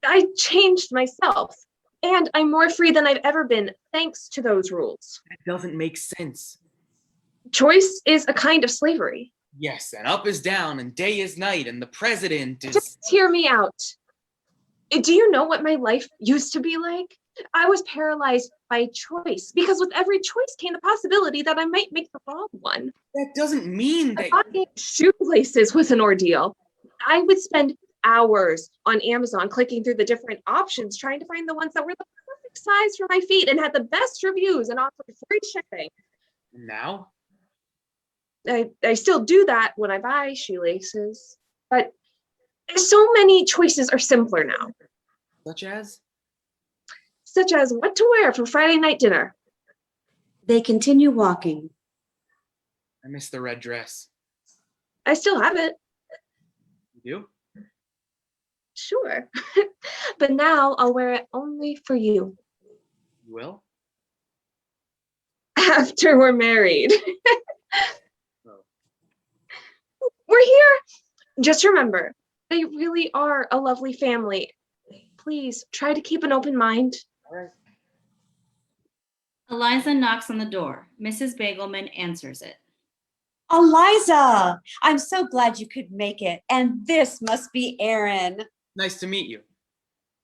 I changed myself, and I'm more free than I've ever been thanks to those rules. That doesn't make sense. Choice is a kind of slavery. Yes, and up is down, and day is night, and the president is... Just hear me out. Do you know what my life used to be like? I was paralyzed by choice, because with every choice came the possibility that I might make the wrong one. That doesn't mean that... Buying shoelaces was an ordeal. I would spend hours on Amazon clicking through the different options, trying to find the ones that were the perfect size for my feet and had the best reviews and offered free shipping. Now? I still do that when I buy shoelaces, but so many choices are simpler now. Such as? Such as what to wear for Friday night dinner. They continue walking. I miss the red dress. I still have it. You do? Sure. But now I'll wear it only for you. You will? After we're married. We're here. Just remember, they really are a lovely family. Please try to keep an open mind. Eliza knocks on the door. Mrs. Bagelman answers it. Eliza, I'm so glad you could make it. And this must be Erin. Nice to meet you.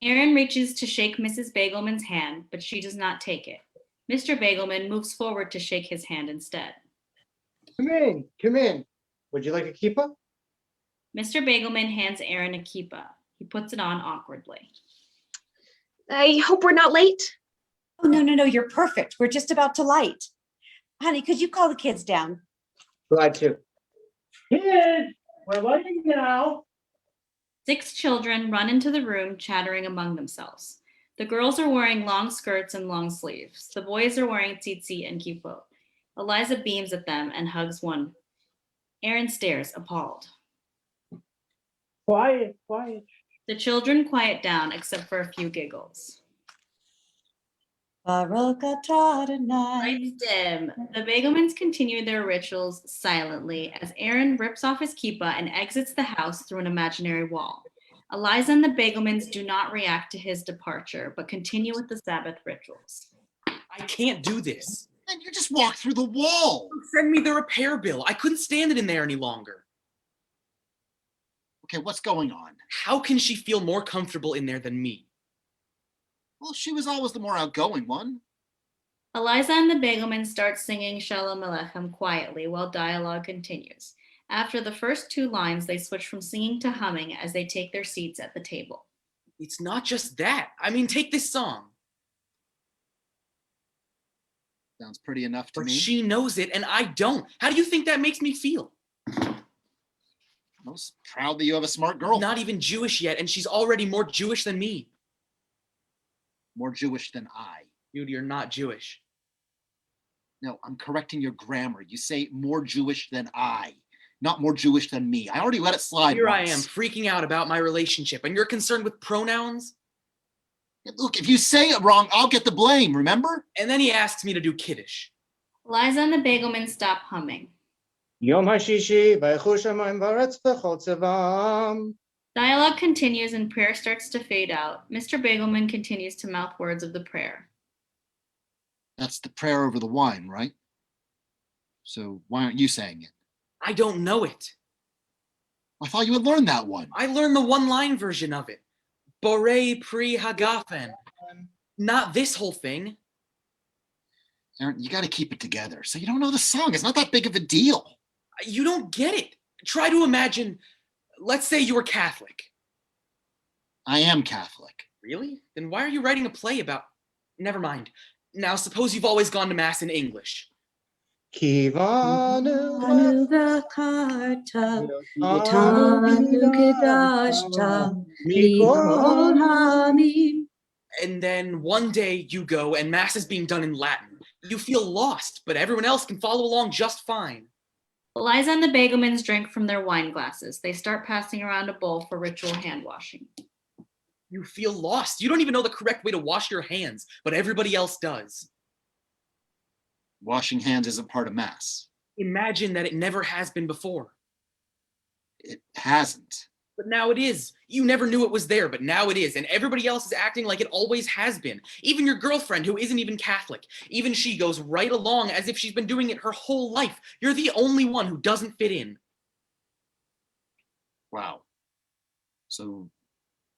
Erin reaches to shake Mrs. Bagelman's hand, but she does not take it. Mr. Bagelman moves forward to shake his hand instead. Come in, come in. Would you like a kippah? Mr. Bagelman hands Erin a kippah. He puts it on awkwardly. I hope we're not late. Oh, no, you're perfect. We're just about to light. Honey, could you call the kids down? Glad to. Kids, we're lighting now. 6 children run into the room, chattering among themselves. The girls are wearing long skirts and long sleeves. The boys are wearing tzitzit and kippot. Eliza beams at them and hugs one. Erin stares, appalled. Quiet, quiet. The children quiet down, except for a few giggles. Baruch atah Lights Adonai. dim. The Bagelmans continue their rituals silently as Erin rips off his kippah and exits the house through an imaginary wall. Eliza and the Bagelmans do not react to his departure, but continue with the Sabbath rituals. I can't do this. Then you just walk through the wall. Send me the repair bill. I couldn't stand it in there any longer. Okay, what's going on? How can she feel more comfortable in there than me? Well, she was always the more outgoing one. Eliza and the Bagelmans start singing Shalom Aleichem quietly while dialogue continues. After the first 2 lines, they switch from singing to humming as they take their seats at the table. It's not just that. I mean, take this song. Sounds pretty enough to But me. she knows it and I don't. How do you think that makes me feel? I was proud that you have a smart girl. Not even Jewish yet, and she's already more Jewish than me. More Jewish than I. Dude, you're not Jewish. No, I'm correcting your grammar. You say more Jewish than I, not more Jewish than me. I already let it slide Here once. I am, freaking out about my relationship, and you're concerned with pronouns? Look, if you say it wrong, I'll get the blame, remember? And then he asks me to do Kiddush. Eliza and the Bagelmans stop humming. Yom HaShishi, Vaychu Shamayim V'aretz V'chol Tzevam. Dialogue continues and prayer starts to fade out. Mr. Bagelman continues to mouth words of the prayer. That's the prayer over the wine, right? So why aren't you saying it? I don't know it. I thought you had learned that one. I learned the one-line version of it. Borei Pri Hagafen. Not this whole thing. Aaron, you got to keep it together. So you don't know the song. It's not that big of a deal. You don't get it. Try to imagine, let's say you were Catholic. I am Catholic. Really? Then why are you writing a play about... Never mind. Now suppose you've always gone to Mass in English. Kivanu Anu v'karta, v'tanu kedashta, mikol hamim. And then one day you go and Mass is being done in Latin. You feel lost, but everyone else can follow along just fine. Eliza and the Bagelmans drink from their wine glasses. They start passing around a bowl for ritual hand washing. You feel lost. You don't even know the correct way to wash your hands, but everybody else does. Washing hands isn't part of Mass. Imagine that it never has been before. It hasn't. But now it is. You never knew it was there, but now it is. And everybody else is acting like it always has been. Even your girlfriend, who isn't even Catholic. Even she goes right along as if she's been doing it her whole life. You're the only one who doesn't fit in. Wow. So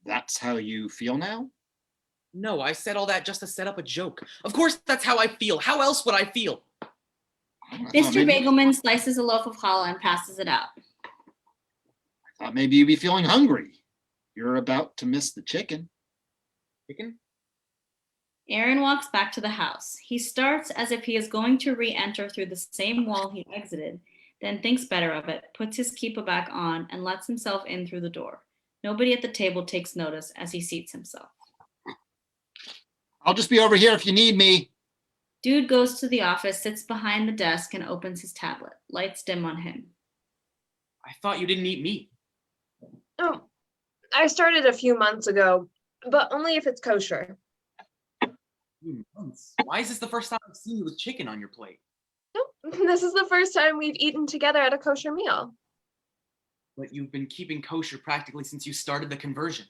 that's how you feel now? No, I said all that just to set up a joke. Of course that's how I feel. How else would I feel? Mr. Bagelman slices a loaf of challah and passes it out. I thought maybe you'd be feeling hungry. You're about to miss the chicken. Chicken? Aaron walks back to the house. He starts as if he is going to re-enter through the same wall he exited, then thinks better of it, puts his kippah back on, and lets himself in through the door. Nobody at the table takes notice as he seats himself. I'll just be over here if you need me. Dude goes to the office, sits behind the desk, and opens his tablet. Lights dim on him. I thought you didn't eat meat. Oh, I started a few months ago, but only if it's kosher. Why is this the first time I've seen you with chicken on your plate? Don't This is the first time we've eaten together at a kosher meal. But you've been keeping kosher practically since you started the conversion.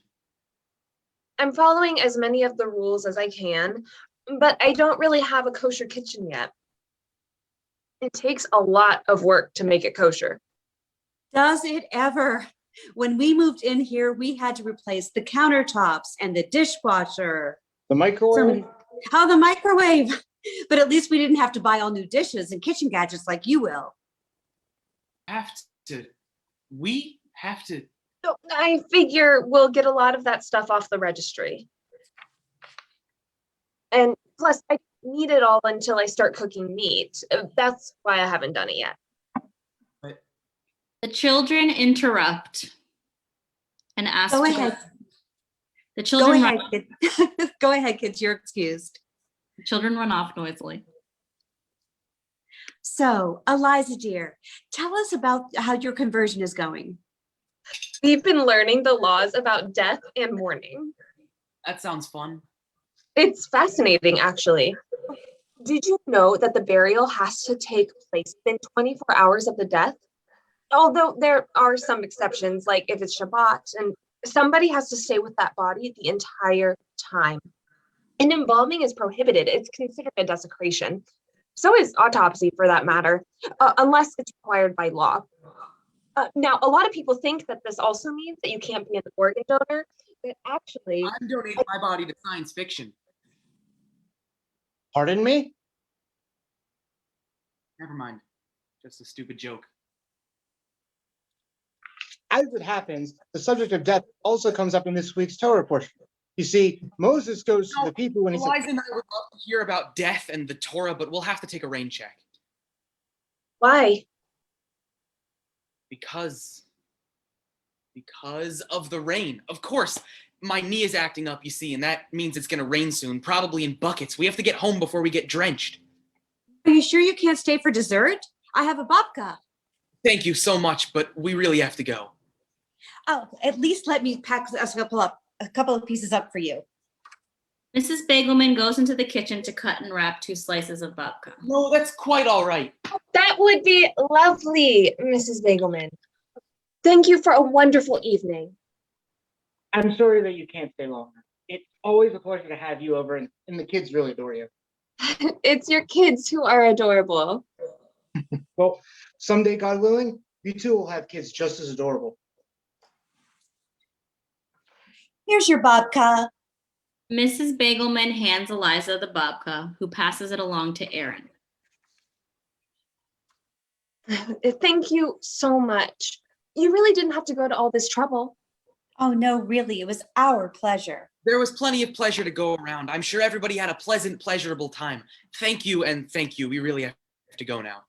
I'm following as many of the rules as I can, but I don't really have a kosher kitchen yet. It takes a lot of work to make it kosher. Does it ever? When we moved in here, we had to replace the countertops and the dishwasher. The microwave. How the microwave. But at least we didn't have to buy all new dishes and kitchen gadgets like you will. We have to. So I figure we'll get a lot of that stuff off the registry. And plus, I need it all until I start cooking meat. That's why I haven't done it yet. The children interrupt and ask. Go ahead. The Go children ahead, run, kids. Go ahead, kids. You're excused. the children run off noisily. So, Eliza, dear, tell us about how your conversion is going. We've been learning the laws about death and mourning. That sounds fun. It's fascinating, actually. Did you know that the burial has to take place within 24 hours of the death? Although there are some exceptions, like if it's Shabbat, and somebody has to stay with that body the entire time. And embalming is prohibited. It's considered a desecration. So is autopsy, for that matter, unless it's required by law. Now, a lot of people think that this also means that you can't be an organ donor, but actually, I'm donating my body to science fiction. Pardon me? Never mind. Just a stupid joke. As it happens, the subject of death also comes up in this week's Torah portion. You see, Moses goes to the people when he says, Eliza and I would love to hear about death and the Torah, but we'll have to take a rain check. why? Because of the rain. Of course, my knee is acting up, you see, and that means it's going to rain soon, probably in buckets. We have to get home before we get drenched. Are you sure you can't stay for dessert? I have a babka. Thank you so much, but we really have to go. Oh, at least let me pack a couple of pieces up for you. Mrs. Bagelman goes into the kitchen to cut and wrap 2 slices of babka. No, that's quite all right. That would be lovely, Mrs. Bagelman. Thank you for a wonderful evening. I'm sorry that you can't stay longer. It's always a pleasure to have you over, and the kids really adore you. It's your kids who are adorable. Well, someday, God willing, you two will have kids just as adorable. Here's your babka. Mrs. Bagelman hands Eliza the babka, who passes it along to Aaron. Thank you so much. You really didn't have to go to all this trouble. Oh, no, really, it was our pleasure. There was plenty of pleasure to go around. I'm sure everybody had a pleasant, pleasurable time. Thank you, and thank you. We really have to go now.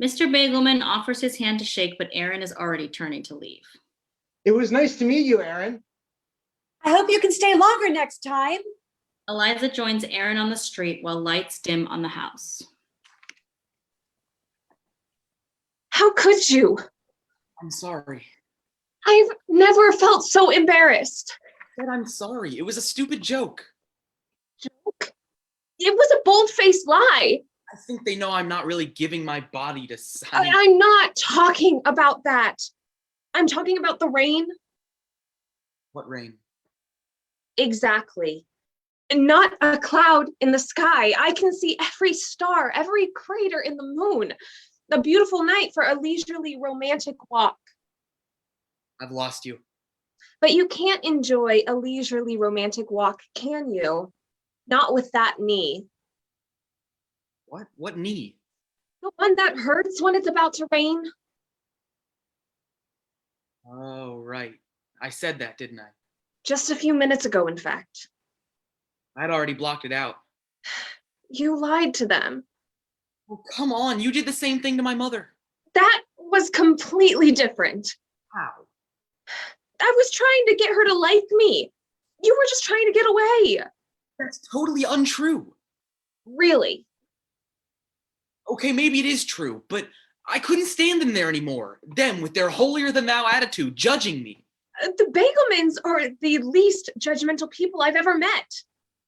Mr. Bagelman offers his hand to shake, but Aaron is already turning to leave. It was nice to meet you, Aaron. I hope you can stay longer next time. Eliza joins Aaron on the street while lights dim on the house. How could you? I'm sorry. I've never felt so embarrassed. But I'm sorry. It was a stupid joke. Joke? It was a bold-faced lie. I think they know I'm not really giving my body to science. I'm not talking about that. I'm talking about the rain. What rain? Exactly. Not a cloud in the sky. I can see every star, every crater in the moon. A beautiful night for a leisurely romantic walk. I've lost you. But you can't enjoy a leisurely romantic walk, can you? Not with that knee. What? What knee? The one that hurts when it's about to rain. Oh, right. I said that, didn't I? Just a few minutes ago, in fact. I'd already blocked it out. You lied to them. Oh, come on. You did the same thing to my mother. That was completely different. How? I was trying to get her to like me. You were just trying to get away. That's totally untrue. Really? Okay, maybe it is true, but I couldn't stand them there anymore. Them with their holier-than-thou attitude, judging me. The Bagelmans are the least judgmental people I've ever met.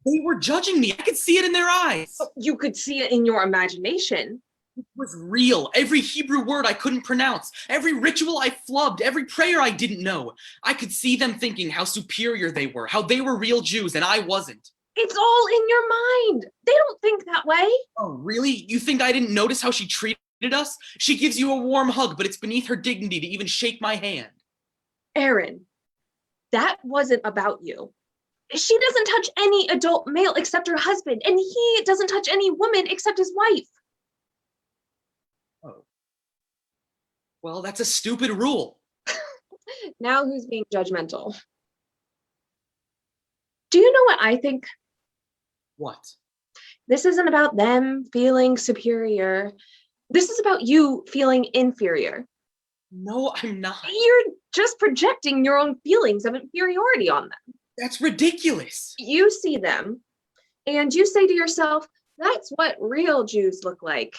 They were judging me. I could see it in their eyes. You could see it in your imagination. It was real. Every Hebrew word I couldn't pronounce, every ritual I flubbed, every prayer I didn't know. I could see them thinking how superior they were, how they were real Jews and I wasn't. It's all in your mind. They don't think that way. Oh, really? You think I didn't notice how she treated us? She gives you a warm hug, but it's beneath her dignity to even shake my hand. Aaron, that wasn't about you. She doesn't touch any adult male except her husband, and he doesn't touch any woman except his wife. Oh. Well, that's a stupid rule. Now who's being judgmental? Do you know what I think? What? This isn't about them feeling superior. This is about you feeling inferior. No, I'm not. You're just projecting your own feelings of inferiority on them. That's ridiculous. You see them and you say to yourself, that's what real Jews look like.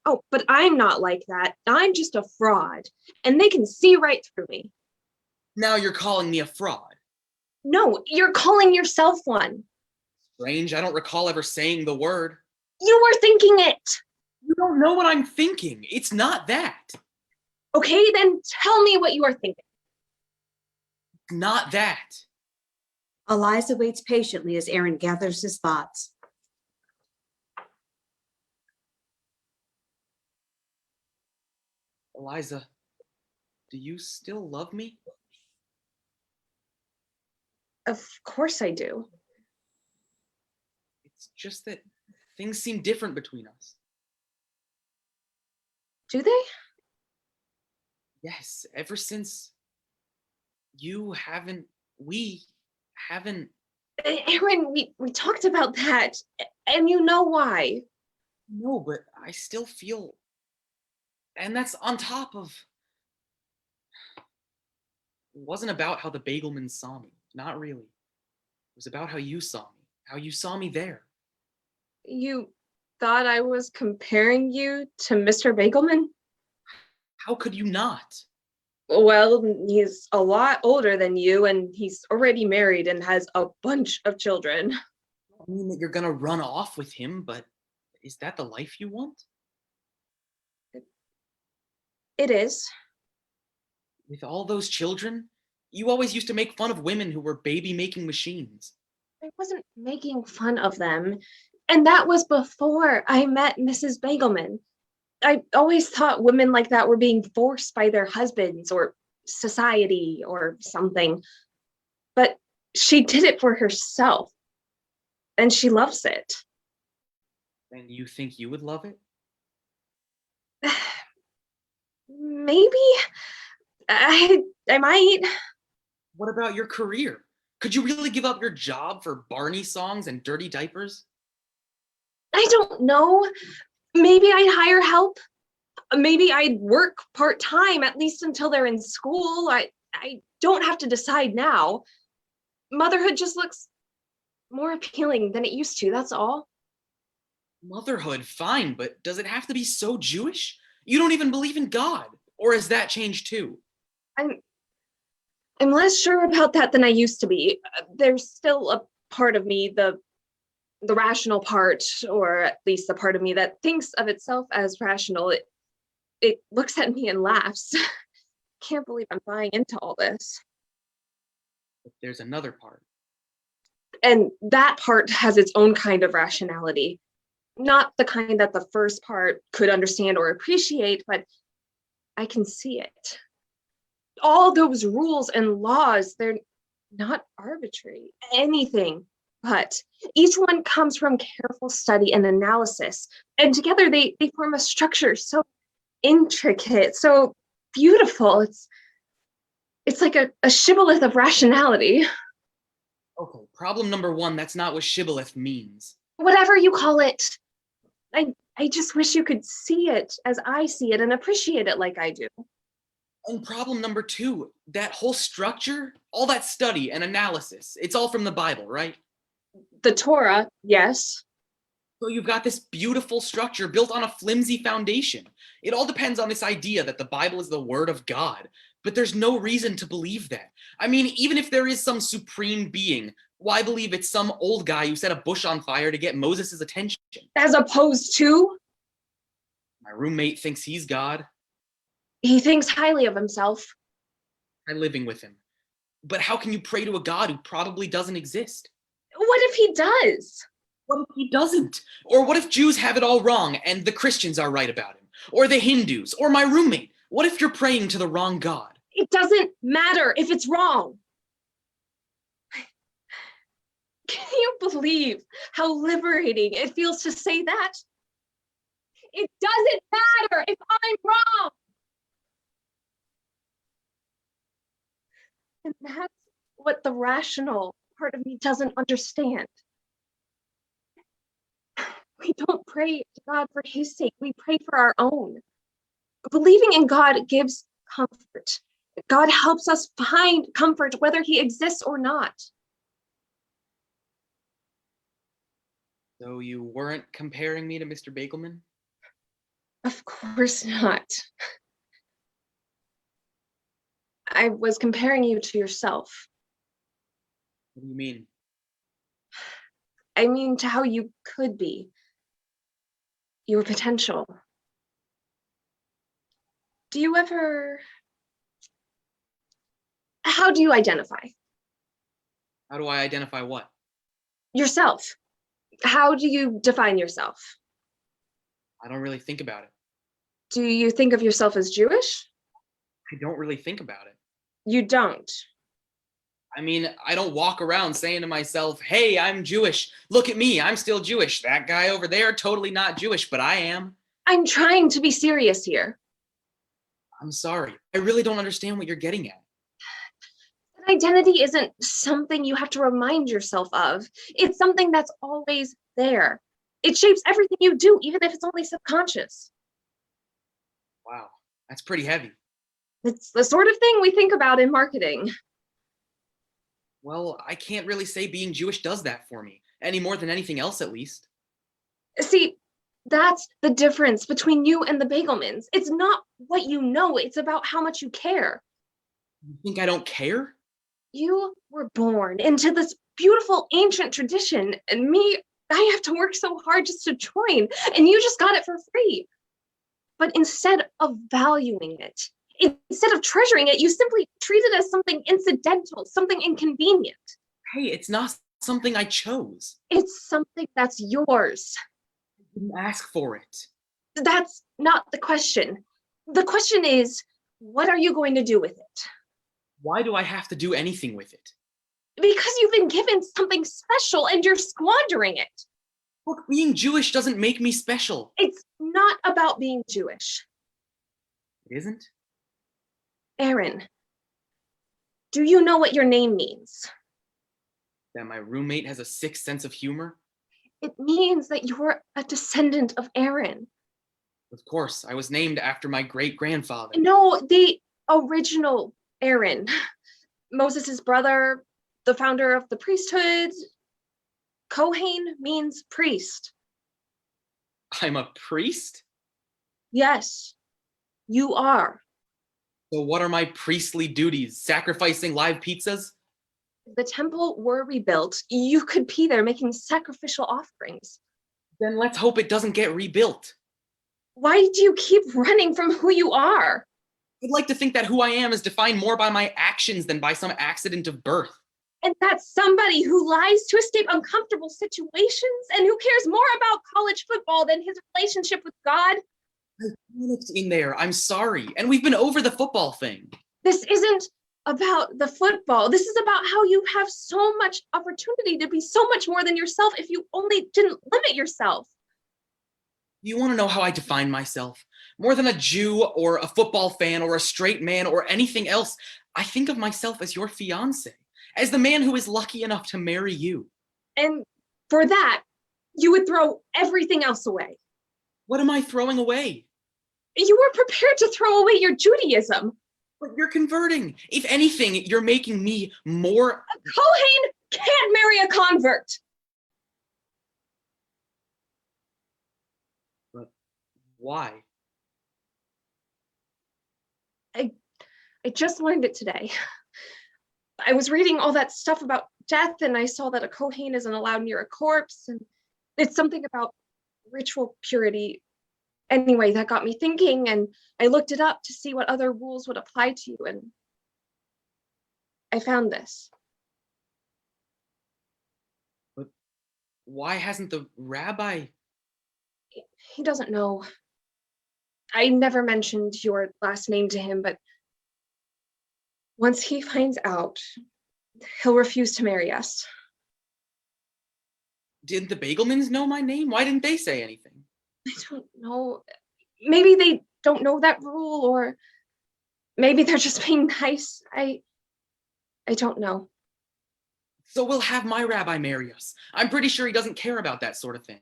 Oh, but I'm not like that. I'm just a fraud, and they can see right through me. Now you're calling me a fraud. No, you're calling yourself one. Strange, I don't recall ever saying the word. You were thinking it. You don't know what I'm thinking. It's not that. Okay, then tell me what you are thinking. Not that. Eliza waits patiently as Aaron gathers his thoughts. Eliza, do you still love me? Of course I do. It's just that things seem different between us. Do they? Yes, ever since we haven't. Aaron, we talked about that, and you know why. No, but I still feel, and that's on top of, it wasn't about how the Bagelmans saw me, not really. It was about how you saw me, how you saw me there. You thought I was comparing you to Mr. Bagelman? How could you not? Well, he's a lot older than you, and he's already married and has a bunch of children. I mean that you're gonna run off with him, but is that the life you want? It is. With all those children? You always used to make fun of women who were baby-making machines. I wasn't making fun of them. And that was before I met Mrs. Bagelman. I always thought women like that were being forced by their husbands or society or something. But she did it for herself. And she loves it. And you think you would love it? Maybe. I might. What about your career? Could you really give up your job for Barney songs and dirty diapers? I don't know. Maybe I'd hire help. Maybe I'd work part-time, at least until they're in school. I don't have to decide now. Motherhood just looks more appealing than it used to, that's all. Motherhood, fine, but does it have to be so Jewish? You don't even believe in God. Or has that changed too? I'm less sure about that than I used to be. There's still a part of me, the rational part, or at least the part of me that thinks of itself as rational. It looks at me and laughs. Can't believe I'm buying into all this. But there's another part. And that part has its own kind of rationality. Not the kind that the first part could understand or appreciate, but I can see it. All those rules and laws, they're not arbitrary, anything, but each one comes from careful study and analysis. And together they form a structure so intricate, so beautiful. It's like a shibboleth of rationality. Okay, problem number one, that's not what shibboleth means. Whatever you call it. I just wish you could see it as I see it and appreciate it like I do. And problem number two, that whole structure, all that study and analysis, it's all from the Bible, right? The Torah, yes. So you've got this beautiful structure built on a flimsy foundation. It all depends on this idea that the Bible is the word of God, but there's no reason to believe that. I mean, even if there is some supreme being, why believe it's some old guy who set a bush on fire to get Moses' attention? As opposed to? My roommate thinks he's God. He thinks highly of himself. I'm living with him. But how can you pray to a God who probably doesn't exist? What if he does? What if he doesn't? Or what if Jews have it all wrong and the Christians are right about him? Or the Hindus? Or my roommate? What if you're praying to the wrong God? It doesn't matter if it's wrong. Can you believe how liberating it feels to say that? It doesn't matter if I'm wrong. And that's what the rational part of me doesn't understand. We don't pray to God for his sake. We pray for our own. Believing in God gives comfort. God helps us find comfort whether he exists or not. So you weren't comparing me to Mr. Bagelman? Of course not. I was comparing you to yourself. What do you mean? I mean to how you could be. Your potential. Do you ever... How do you identify? How do I identify what? Yourself. How do you define yourself? I don't really think about it. Do you think of yourself as Jewish? I don't really think about it. You don't. I mean, I don't walk around saying to myself, hey, I'm Jewish. Look at me, I'm still Jewish. That guy over there, totally not Jewish, but I am. I'm trying to be serious here. I'm sorry. I really don't understand what you're getting at. Identity isn't something you have to remind yourself of. It's something that's always there. It shapes everything you do, even if it's only subconscious. Wow, that's pretty heavy. It's the sort of thing we think about in marketing. Well, I can't really say being Jewish does that for me, any more than anything else, at least. See, that's the difference between you and the Bagelmans. It's not what you know, it's about how much you care. You think I don't care? You were born into this beautiful ancient tradition, and me, I have to work so hard just to join, and you just got it for free. But instead of valuing it, instead of treasuring it, you simply treat it as something incidental, something inconvenient. Hey, it's not something I chose. It's something that's yours. I didn't ask for it. That's not the question. The question is, what are you going to do with it? Why do I have to do anything with it? Because you've been given something special and you're squandering it. Look, being Jewish doesn't make me special. It's not about being Jewish. It isn't? Aaron, do you know what your name means? That my roommate has a sick sense of humor? It means that you're a descendant of Aaron. Of course, I was named after my great-grandfather. No, the original Aaron. Moses' brother, the founder of the priesthood. Kohen means priest. I'm a priest? Yes, you are. So what are my priestly duties? Sacrificing live pizzas? If the temple were rebuilt, you could be there making sacrificial offerings. Then let's hope it doesn't get rebuilt. Why do you keep running from who you are? I'd like to think that who I am is defined more by my actions than by some accident of birth. And that's somebody who lies to escape uncomfortable situations and who cares more about college football than his relationship with God. I panicked in there. I'm sorry. And we've been over the football thing. This isn't about the football. This is about how you have so much opportunity to be so much more than yourself if you only didn't limit yourself. You want to know how I define myself? More than a Jew or a football fan or a straight man or anything else, I think of myself as your fiance, as the man who is lucky enough to marry you. And for that, you would throw everything else away. What am I throwing away? You were prepared to throw away your Judaism. But you're converting. If anything, you're making me more. A Kohen can't marry a convert. But why? I just learned it today. I was reading all that stuff about death and I saw that a Kohen isn't allowed near a corpse, and it's something about ritual purity. Anyway, that got me thinking, and I looked it up to see what other rules would apply to you, and I found this. But why hasn't the rabbi? He doesn't know. I never mentioned your last name to him, but once he finds out, he'll refuse to marry us. Didn't the Bagelmans know my name? Why didn't they say anything? I don't know. Maybe they don't know that rule, or maybe they're just being nice. I don't know. So we'll have my rabbi marry us. I'm pretty sure he doesn't care about that sort of thing.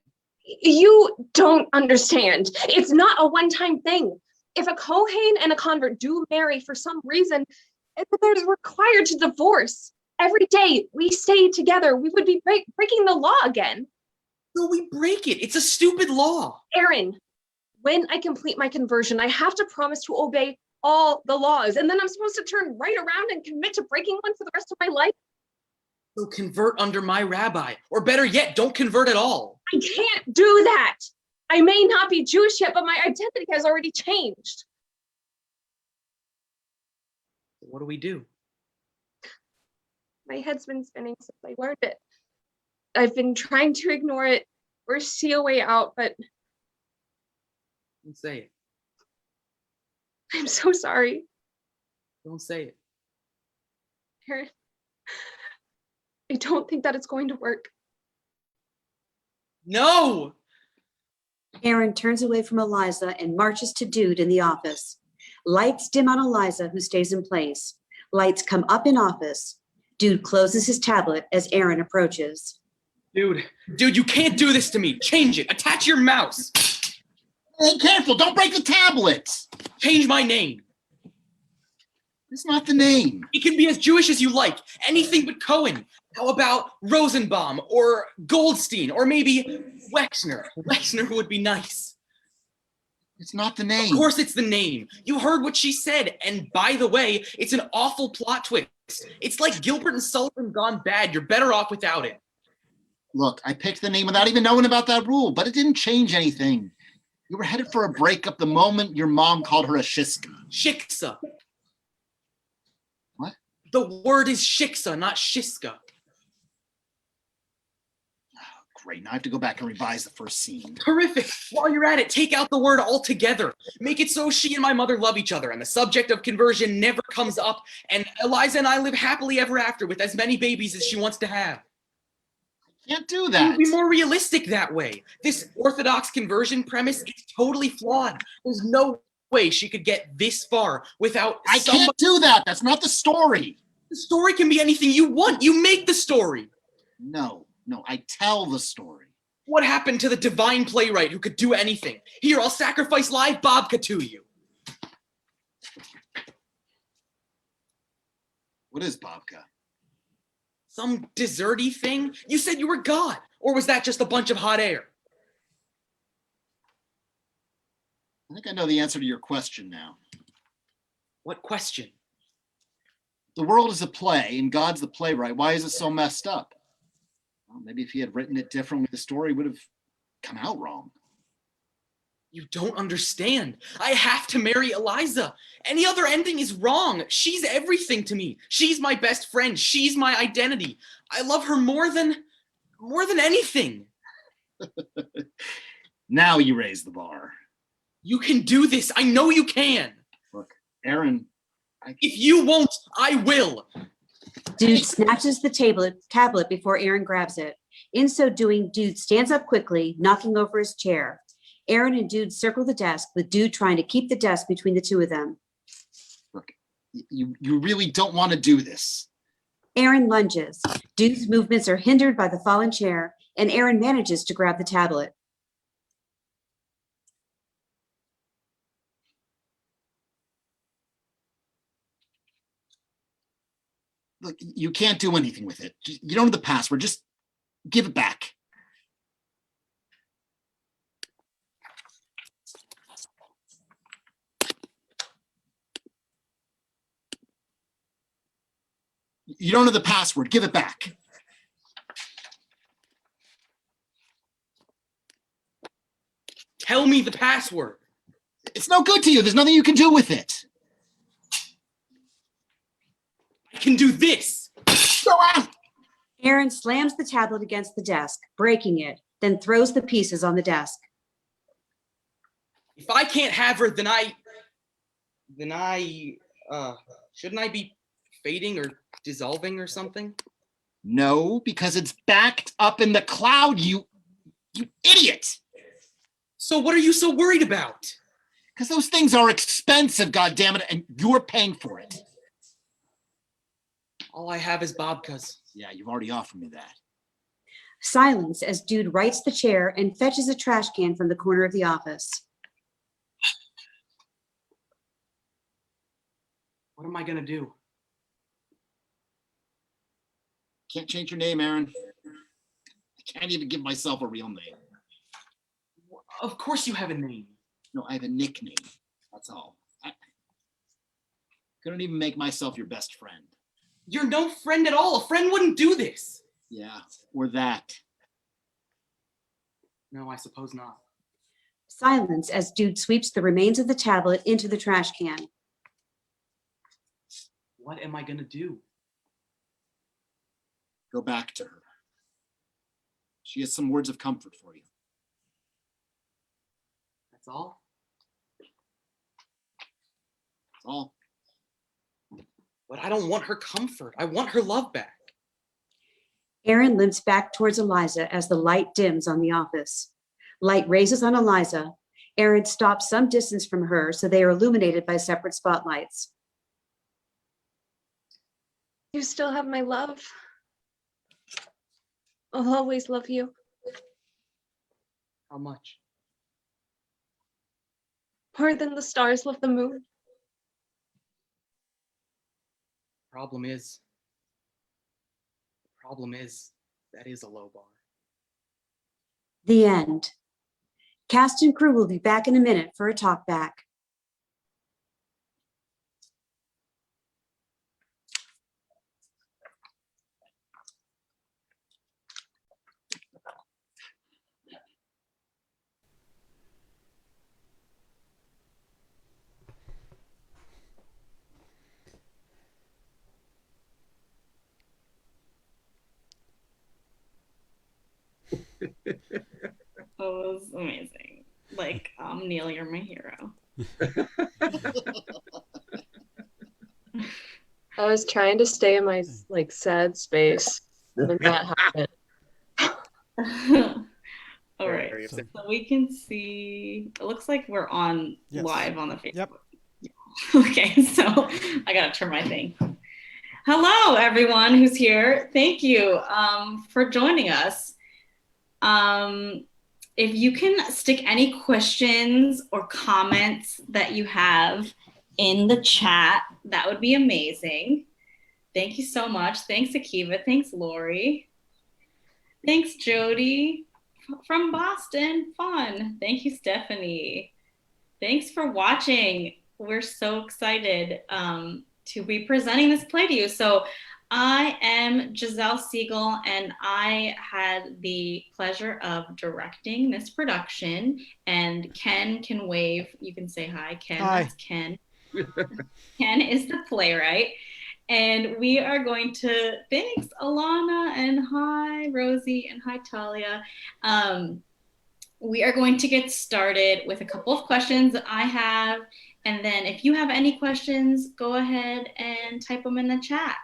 You don't understand. It's not a one-time thing. If a Kohen and a convert do marry for some reason, they're required to divorce. Every day we stay together, we would be breaking the law again. So we break it. It's a stupid law. Aaron, when I complete my conversion, I have to promise to obey all the laws, and then I'm supposed to turn right around and commit to breaking one for the rest of my life? So convert under my rabbi. Or better yet, don't convert at all. I can't do that. I may not be Jewish yet, but my identity has already changed. What do we do? My head's been spinning since I learned it. I've been trying to ignore it or see a way out, but Don't say it. I'm so sorry. Don't say it. Aaron, I don't think that it's going to work. No! Aaron turns away from Eliza and marches to Dude in the office. Lights dim on Eliza, who stays in place. Lights come up in office. Dude closes his tablet as Aaron approaches. Dude, you can't do this to me. Change it. Attach your mouse. Hey, careful, don't break the tablets. Change my name. It's not the name. It can be as Jewish as you like. Anything but Cohen. How about Rosenbaum or Goldstein or maybe Wexner? Wexner would be nice. It's not the name. Of course it's the name. You heard what she said. And by the way, it's an awful plot twist. It's like Gilbert and Sullivan gone bad. You're better off without it. Look, I picked the name without even knowing about that rule, but it didn't change anything. You were headed for a breakup the moment your mom called her a shishka. Shiksa. What? The word is shiksa, not shiska. Great, now I have to go back and revise the first scene. Terrific. While you're at it, take out the word altogether. Make it so she and my mother love each other and the subject of conversion never comes up, and Eliza and I live happily ever after with as many babies as she wants to have. Can't do It that. would be more realistic that way. This orthodox conversion premise is totally flawed. There's no way she could get this far without I can't do that. That's not the story. The story can be anything you want. You make the story. No, I tell the story. What happened to the divine playwright who could do anything? Here, I'll sacrifice live Babka to you. What is Babka? Some desserty thing? You said you were God. Or was that just a bunch of hot air? I think I know the answer to your question now. What question? The world is a play and God's the playwright. Why is it so messed up? Well, maybe if he had written it differently, the story would have come out wrong. You don't understand. I have to marry Eliza. Any other ending is wrong. She's everything to me. She's my best friend. She's my identity. I love her more than anything. Now you raise the bar. You can do this. I know you can. Look, Aaron, If you won't, I will. Dude snatches the tablet before Aaron grabs it. In so doing, Dude stands up quickly, knocking over his chair. Aaron and Dude circle the desk, with Dude trying to keep the desk between the two of them. Look, you really don't want to do this. Aaron lunges. Dude's movements are hindered by the fallen chair, and Aaron manages to grab the tablet. Look, you can't do anything with it. You don't have the password. Just give it back. You don't have the password. Give it back. Tell me the password. It's no good to you. There's nothing you can do with it. I can do this. Go out. Aaron slams the tablet against the desk, breaking it, then throws the pieces on the desk. If I can't have her, then shouldn't I be fading or dissolving or something? No, because it's backed up in the cloud, you idiot. So what are you so worried about? Because those things are expensive, goddammit, and you're paying for it. All I have is babkas. Yeah, you've already offered me that. Silence as Dude rights the chair and fetches a trash can from the corner of the office. What am I gonna do? Can't change your name, Aaron. I can't even give myself a real name. Of course you have a name. No, I have a nickname. That's all. I couldn't even make myself your best friend. You're no friend at all. A friend wouldn't do this. Yeah, or that. No, I suppose not. Silence as Dude sweeps the remains of the tablet into the trash can. What am I gonna do? Go back to her. She has some words of comfort for you. That's all? That's all. But I don't want her comfort. I want her love back. Aaron limps back towards Eliza as the light dims on the office. Light raises on Eliza. Aaron stops some distance from her so they are illuminated by separate spotlights. You still have my love. I'll always love you. How much? More than the stars love the moon. Problem is, that is a low bar. The end. Cast and crew will be back in a minute for a talk back. Oh, it was amazing. Like, Neil, you're my hero. I was trying to stay in my sad space when that happened. All right, so we can see, it looks like we're on live on the Facebook. Yep. Okay, so I gotta turn my thing. Hello, everyone who's here. Thank you for joining us. If you can stick any questions or comments that you have in the chat, that would be amazing. Thank you so much. Thanks, Akiva. Thanks, Lori. Thanks, Jody from Boston. Fun. Thank you, Stephanie. Thanks for watching. We're so excited to be presenting this play to you. So I am Giselle Siegel, and I had the pleasure of directing this production. And Ken can wave. You can say hi, Ken. Hi. That's Ken. Ken is the playwright. And we are going to, thanks Alana, and hi Rosie, and hi Talia. We are going to get started with a couple of questions that I have. And then if you have any questions, go ahead and type them in the chat.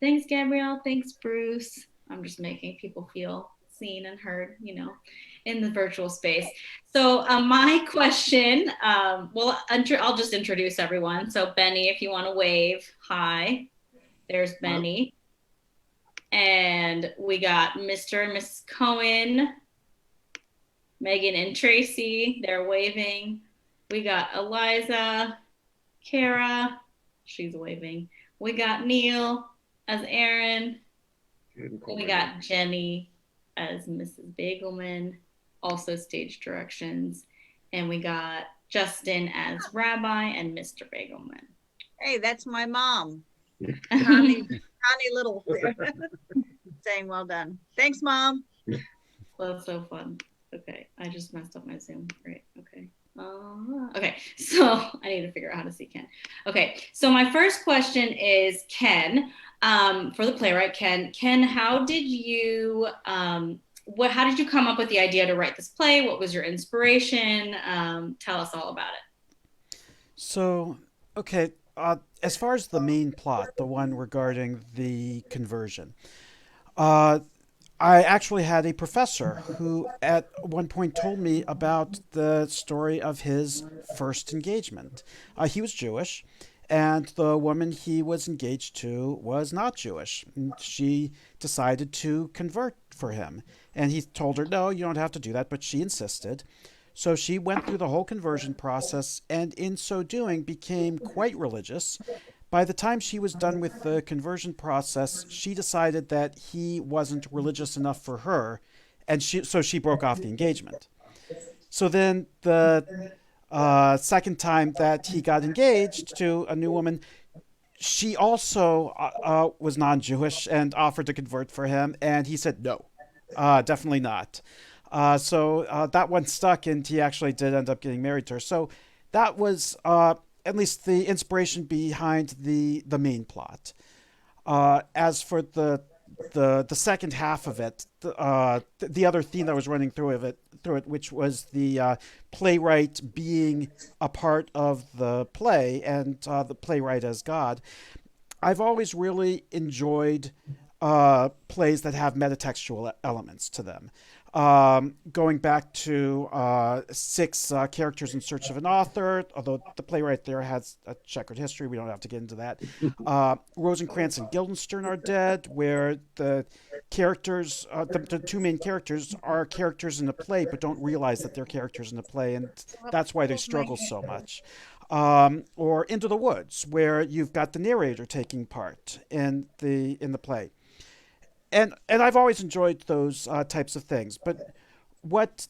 Thanks, Gabrielle. Thanks, Bruce. I'm just making people feel seen and heard, you know, in the virtual space. So my question, I'll just introduce everyone. So Benny, if you want to wave, hi. There's Benny. And we got Mr. and Mrs. Cohen, Megan and Tracy, they're waving. We got Eliza, Kara, she's waving. We got Neil as Aaron. And we got Jenny as Mrs. Bagelman, also stage directions. And we got Justin as Rabbi and Mr. Bagelman. Hey, that's my mom. Connie Little saying well done. Thanks, Mom. Well, that's so fun. Okay, I just messed up my Zoom. Great. Okay, so I need to figure out how to see Ken. Okay, so my first question is Ken, for the playwright Ken. Ken, how did you how did you come up with the idea to write this play? What was your inspiration? Tell us all about it. So, okay, as far as the main plot, the one regarding the conversion, uh, I actually had a professor who at one point told me about the story of his first engagement. He was Jewish, and the woman he was engaged to was not Jewish. And she decided to convert for him. And he told her, no, you don't have to do that, but she insisted. So she went through the whole conversion process, and in so doing became quite religious. By the time she was done with the conversion process, she decided that he wasn't religious enough for her, and so she broke off the engagement. So then the second time that he got engaged to a new woman, she also was non-Jewish and offered to convert for him, and he said no, definitely not. So that one stuck, and he actually did end up getting married to her. So that was at least the inspiration behind the main plot. As for the second half of it, the other theme that was running through it, which was the playwright being a part of the play and the playwright as God. I've always really enjoyed plays that have metatextual elements to them. Going back to Six Characters in Search of an Author, although the playwright there has a checkered history, we don't have to get into that. Rosencrantz and Guildenstern are dead, where the characters, the two main characters, are characters in the play, but don't realize that they're characters in the play, and that's why they struggle so much. Or Into the Woods, where you've got the narrator taking part in the play. And I've always enjoyed those types of things. But what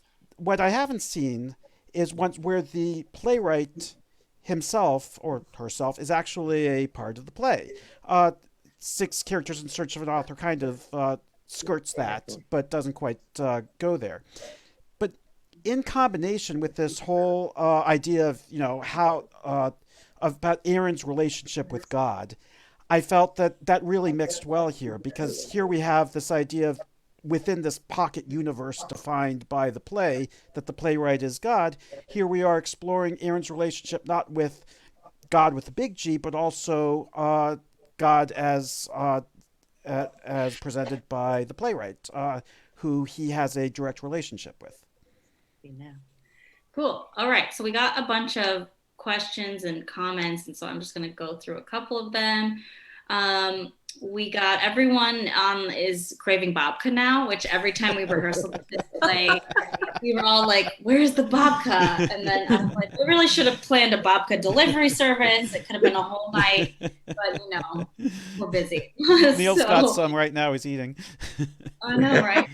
I haven't seen is once where the playwright himself or herself is actually a part of the play. Six Characters in Search of an Author kind of skirts that, but doesn't quite go there. But in combination with this whole idea of how about Aaron's relationship with God, I felt that really mixed well here, because here we have this idea of within this pocket universe defined by the play, that the playwright is God. Here we are exploring Aaron's relationship not with God with a big G, but also God as presented by the playwright, who he has a direct relationship with. Cool. All right. So we got a bunch of questions and comments, and so I'm just going to go through a couple of them. We got everyone is craving babka now, which every time we rehearsal this play, we were all like, where's the babka? And then I was like, we really should have planned a babka delivery service. It could have been a whole night, but we're busy. Neil's got some right now. He's eating. I know, right?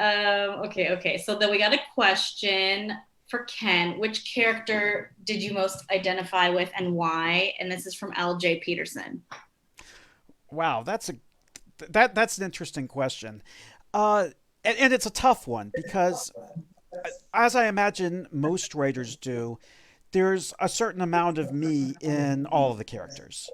Okay. So then we got a question for Ken. Which character did you most identify with and why? And this is from LJ Peterson. Wow, that's an interesting question. And it's a tough one, because as I imagine most writers do, there's a certain amount of me in all of the characters.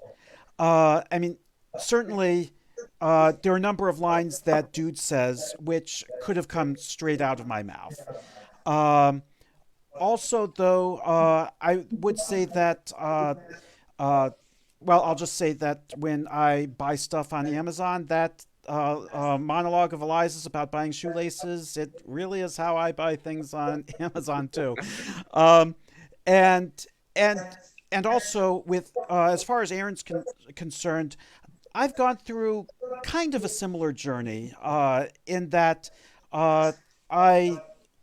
I mean, certainly there are a number of lines that Dude says which could have come straight out of my mouth. Also, though, I would say that, I'll just say that when I buy stuff on Amazon, that monologue of Eliza's about buying shoelaces, it really is how I buy things on Amazon too. And also with as far as Aaron's concerned, I've gone through kind of a similar journey in that I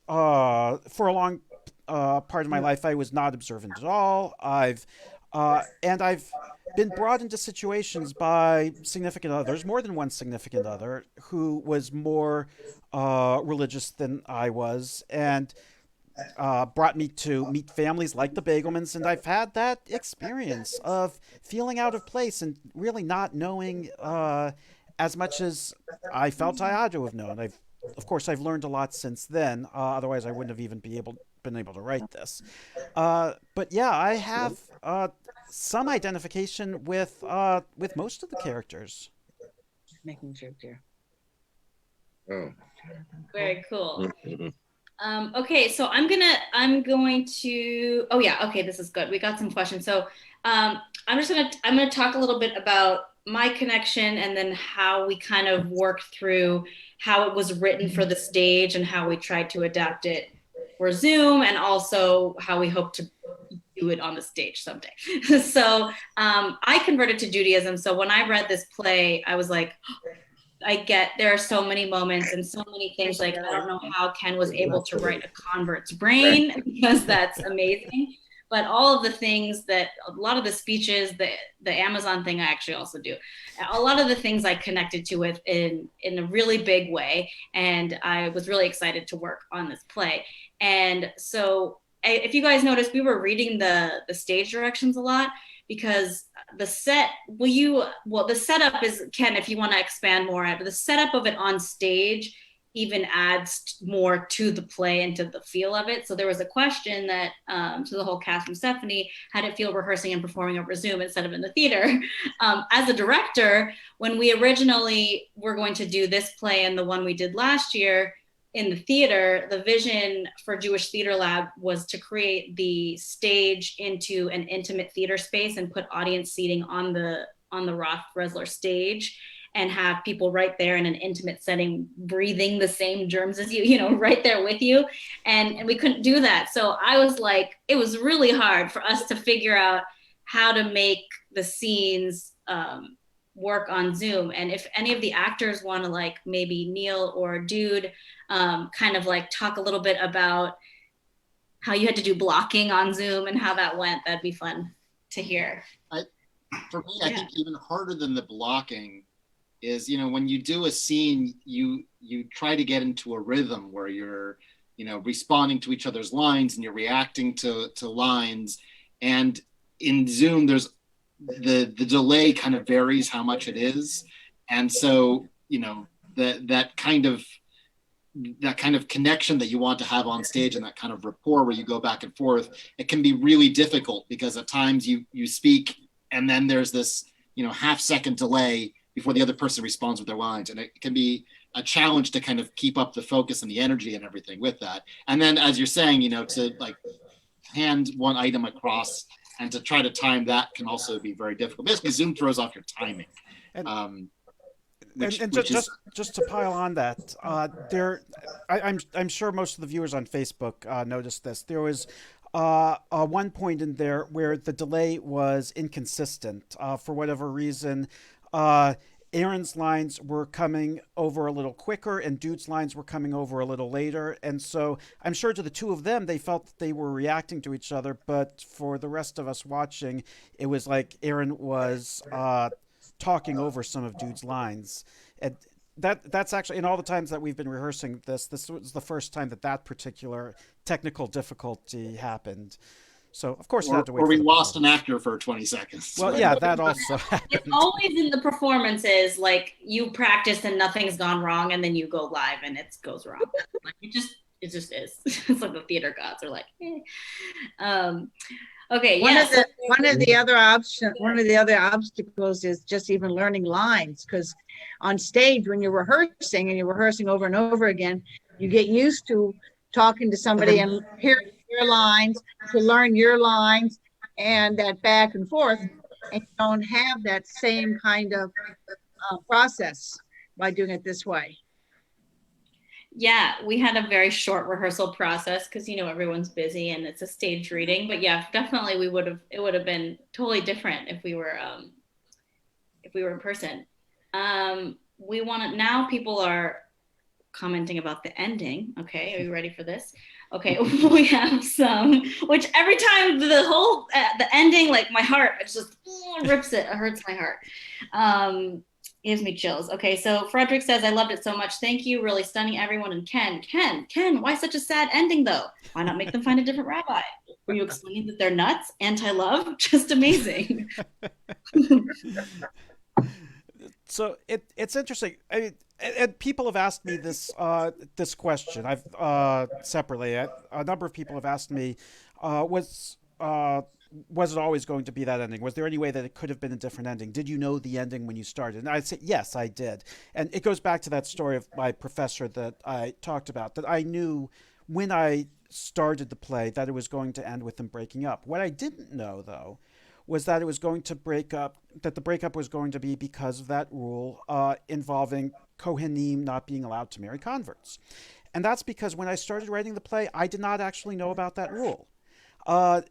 for a long part of my life I was not observant at all. I've been brought into situations by significant others, more than one significant other, who was more religious than I was, and brought me to meet families like the Bagelmans, and I've had that experience of feeling out of place and really not knowing as much as I felt I ought to have known. Of course, I've learned a lot since then. Otherwise, I wouldn't have even been been able to write this. But yeah, I have some identification with most of the characters. Making sure, dear. Oh. Very cool. Mhm. Okay, so I'm going to, oh yeah, okay, this is good. We got some questions. So I'm gonna talk a little bit about my connection and then how we kind of worked through how it was written for the stage and how we tried to adapt it for Zoom, and also how we hope to do it on the stage someday. So I converted to Judaism. So when I read this play, I was like, there are so many moments and so many things. Like, I don't know how Ken was able to write a convert's brain, because that's amazing. But all of the things that, a lot of the speeches, the Amazon thing I actually also do. A lot of the things I connected to with in a really big way. And I was really excited to work on this play. And so if you guys noticed, we were reading the stage directions a lot, because the setup is, Ken, if you want to expand more, but the setup of it on stage even adds more to the play and to the feel of it. So there was a question that to the whole cast from Stephanie, how did it feel rehearsing and performing over Zoom instead of in the theater? As a director, when we originally were going to do this play and the one we did last year in the theater, the vision for Jewish Theater Lab was to create the stage into an intimate theater space and put audience seating on the Roth Resler stage, and have people right there in an intimate setting breathing the same germs as you know, right there with you. And we couldn't do that. So I was like, it was really hard for us to figure out how to make the scenes work on Zoom. And if any of the actors want to, like, maybe Neil or Dude, kind of like talk a little bit about how you had to do blocking on Zoom and how that went, that'd be fun to hear. For me, I think even harder than the blocking is, you know, when you do a scene, you try to get into a rhythm where you're, you know, responding to each other's lines and you're reacting to lines. And in Zoom, there's the delay kind of varies how much it is. And so, you know, that kind of connection that you want to have on stage, and that kind of rapport where you go back and forth, it can be really difficult, because at times you speak and then there's this, you know, half-second delay before the other person responds with their lines. And it can be a challenge to kind of keep up the focus and the energy and everything with that. And then, as you're saying, you know, to like hand one item across and to try to time that can also be very difficult. Basically, Zoom throws off your timing. Just to pile on that, I'm sure most of the viewers on Facebook noticed this. There was one point in there where the delay was inconsistent for whatever reason. Aaron's lines were coming over a little quicker and Dude's lines were coming over a little later. And so I'm sure to the two of them, they felt that they were reacting to each other. But for the rest of us watching, it was like Aaron was talking over some of Dude's lines. And that's actually, in all the times that we've been rehearsing this was the first time that particular technical difficulty happened. So, of course, had to wait. Or we lost an actor for 20 seconds. Well, yeah, that also happened. It's always in the performances, like, you practice and nothing's gone wrong, and then you go live and it goes wrong. Like, it just is. It's like the theater gods are like, eh. Okay, yeah. One of the other obstacles is just even learning lines, because on stage, when you're rehearsing and you're rehearsing over and over again, you get used to talking to somebody and hearing your lines, to learn your lines, and that back and forth, and you don't have that same kind of process by doing it this way. Yeah, we had a very short rehearsal process because, you know, everyone's busy and it's a stage reading. But yeah, definitely it would have been totally different if we were in person. Now people are commenting about the ending. Okay, are you ready for this? Okay, we have some, which every time the ending, like, my heart, it just rips it. It hurts my heart. Gives me chills. Okay, so Frederick says, I loved it so much. Thank you. Really stunning, everyone. And Ken, why such a sad ending, though? Why not make them find a different rabbi? Were you explaining that they're nuts? Anti-love? Just amazing. So it's interesting. I mean, and people have asked me this question. I've separately. A number of people have asked me, was it always going to be that ending? Was there any way that it could have been a different ending? Did you know the ending when you started? And I'd say yes, I did. And it goes back to that story of my professor that I talked about. That I knew when I started the play that it was going to end with them breaking up. What I didn't know, though, was that it was going to break up, that the breakup was going to be because of that rule involving Kohanim not being allowed to marry converts. And that's because when I started writing the play, I did not actually know about that rule.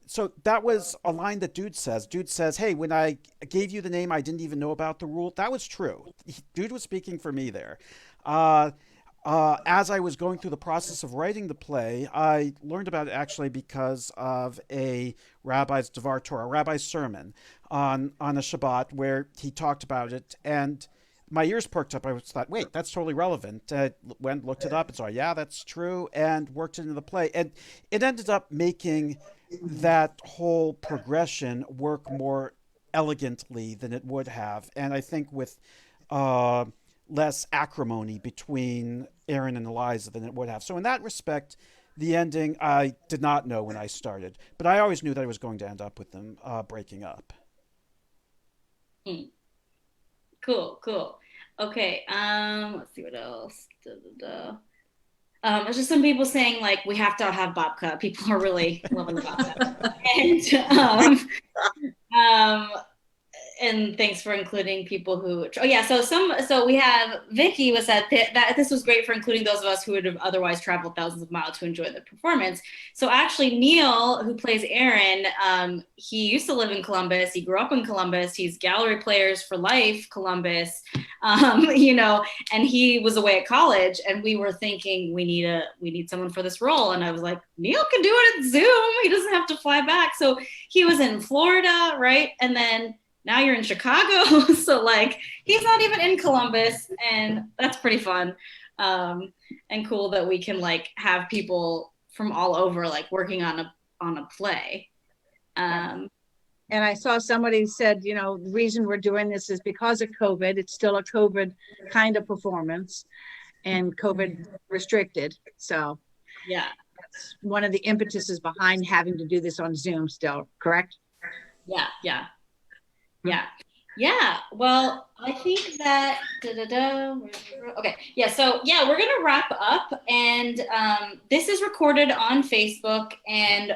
So that was a line that Dude says. Dude says, hey, when I gave you the name, I didn't even know about the rule. That was true. Dude was speaking for me there. As I was going through the process of writing the play, I learned about it actually because of a rabbi's Devar Torah, a rabbi's sermon on a Shabbat where he talked about it, and my ears perked up. I thought, wait, that's totally relevant. Went, looked it up, and saw, yeah, that's true, and worked it into the play. And it ended up making that whole progression work more elegantly than it would have. And I think with less acrimony between Aaron and Eliza than it would have. So in that respect, the ending I did not know when I started, but I always knew that I was going to end up with them breaking up. Cool, cool. Okay, let's see what else. There's just some people saying like we have to have babka. People are really loving the babka. And thanks for including people who, oh yeah, so we have Vicky was at that this was great for including those of us who would have otherwise traveled thousands of miles to enjoy the performance. So actually Neil, who plays Aaron, he used to live in Columbus. He grew up in Columbus. He's Gallery Players for Life, Columbus, you know, and he was away at college, and we were thinking we need someone for this role. And I was like, Neil can do it at Zoom. He doesn't have to fly back. So he was in Florida, right? And then now you're in Chicago. So like, he's not even in Columbus, and that's pretty fun. And cool that we can like have people from all over like working on a play. And I saw somebody said, you know, the reason we're doing this is because of COVID. It's still a COVID kind of performance and COVID restricted. So yeah, that's one of the impetuses behind having to do this on Zoom still, correct? Yeah. Well, I think that okay. Yeah. So yeah, we're gonna wrap up, and this is recorded on Facebook and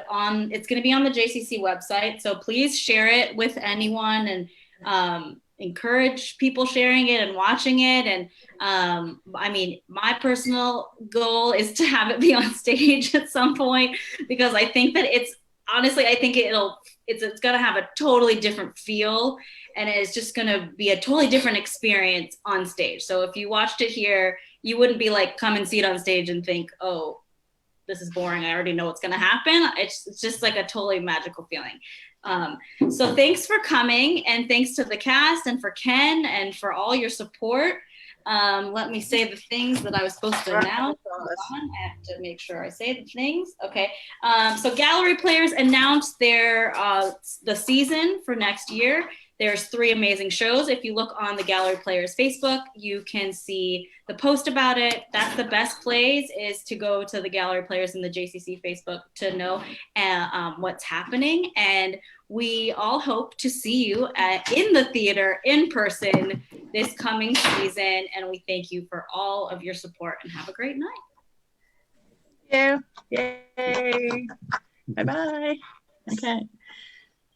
it's gonna be on the JCC website. So please share it with anyone, and encourage people sharing it and watching it. And I mean, my personal goal is to have it be on stage at some point, because I think that honestly, I think it's going to have a totally different feel, and it's just going to be a totally different experience on stage. So if you watched it here, you wouldn't be like, come and see it on stage and think, oh, this is boring. I already know what's going to happen. It's just like a totally magical feeling. So thanks for coming, and thanks to the cast and for Ken and for all your support. Let me say the things that I was supposed to announce. Hold on. I have to make sure I say the things. Okay. So Gallery Players announced the season for next year. There's 3 amazing shows. If you look on the Gallery Players Facebook, you can see the post about it. That's the best place, is to go to the Gallery Players and the JCC Facebook to know what's happening. And we all hope to see you in the theater in person this coming season. And we thank you for all of your support, and have a great night. Yeah. Yay. Bye-bye. Okay.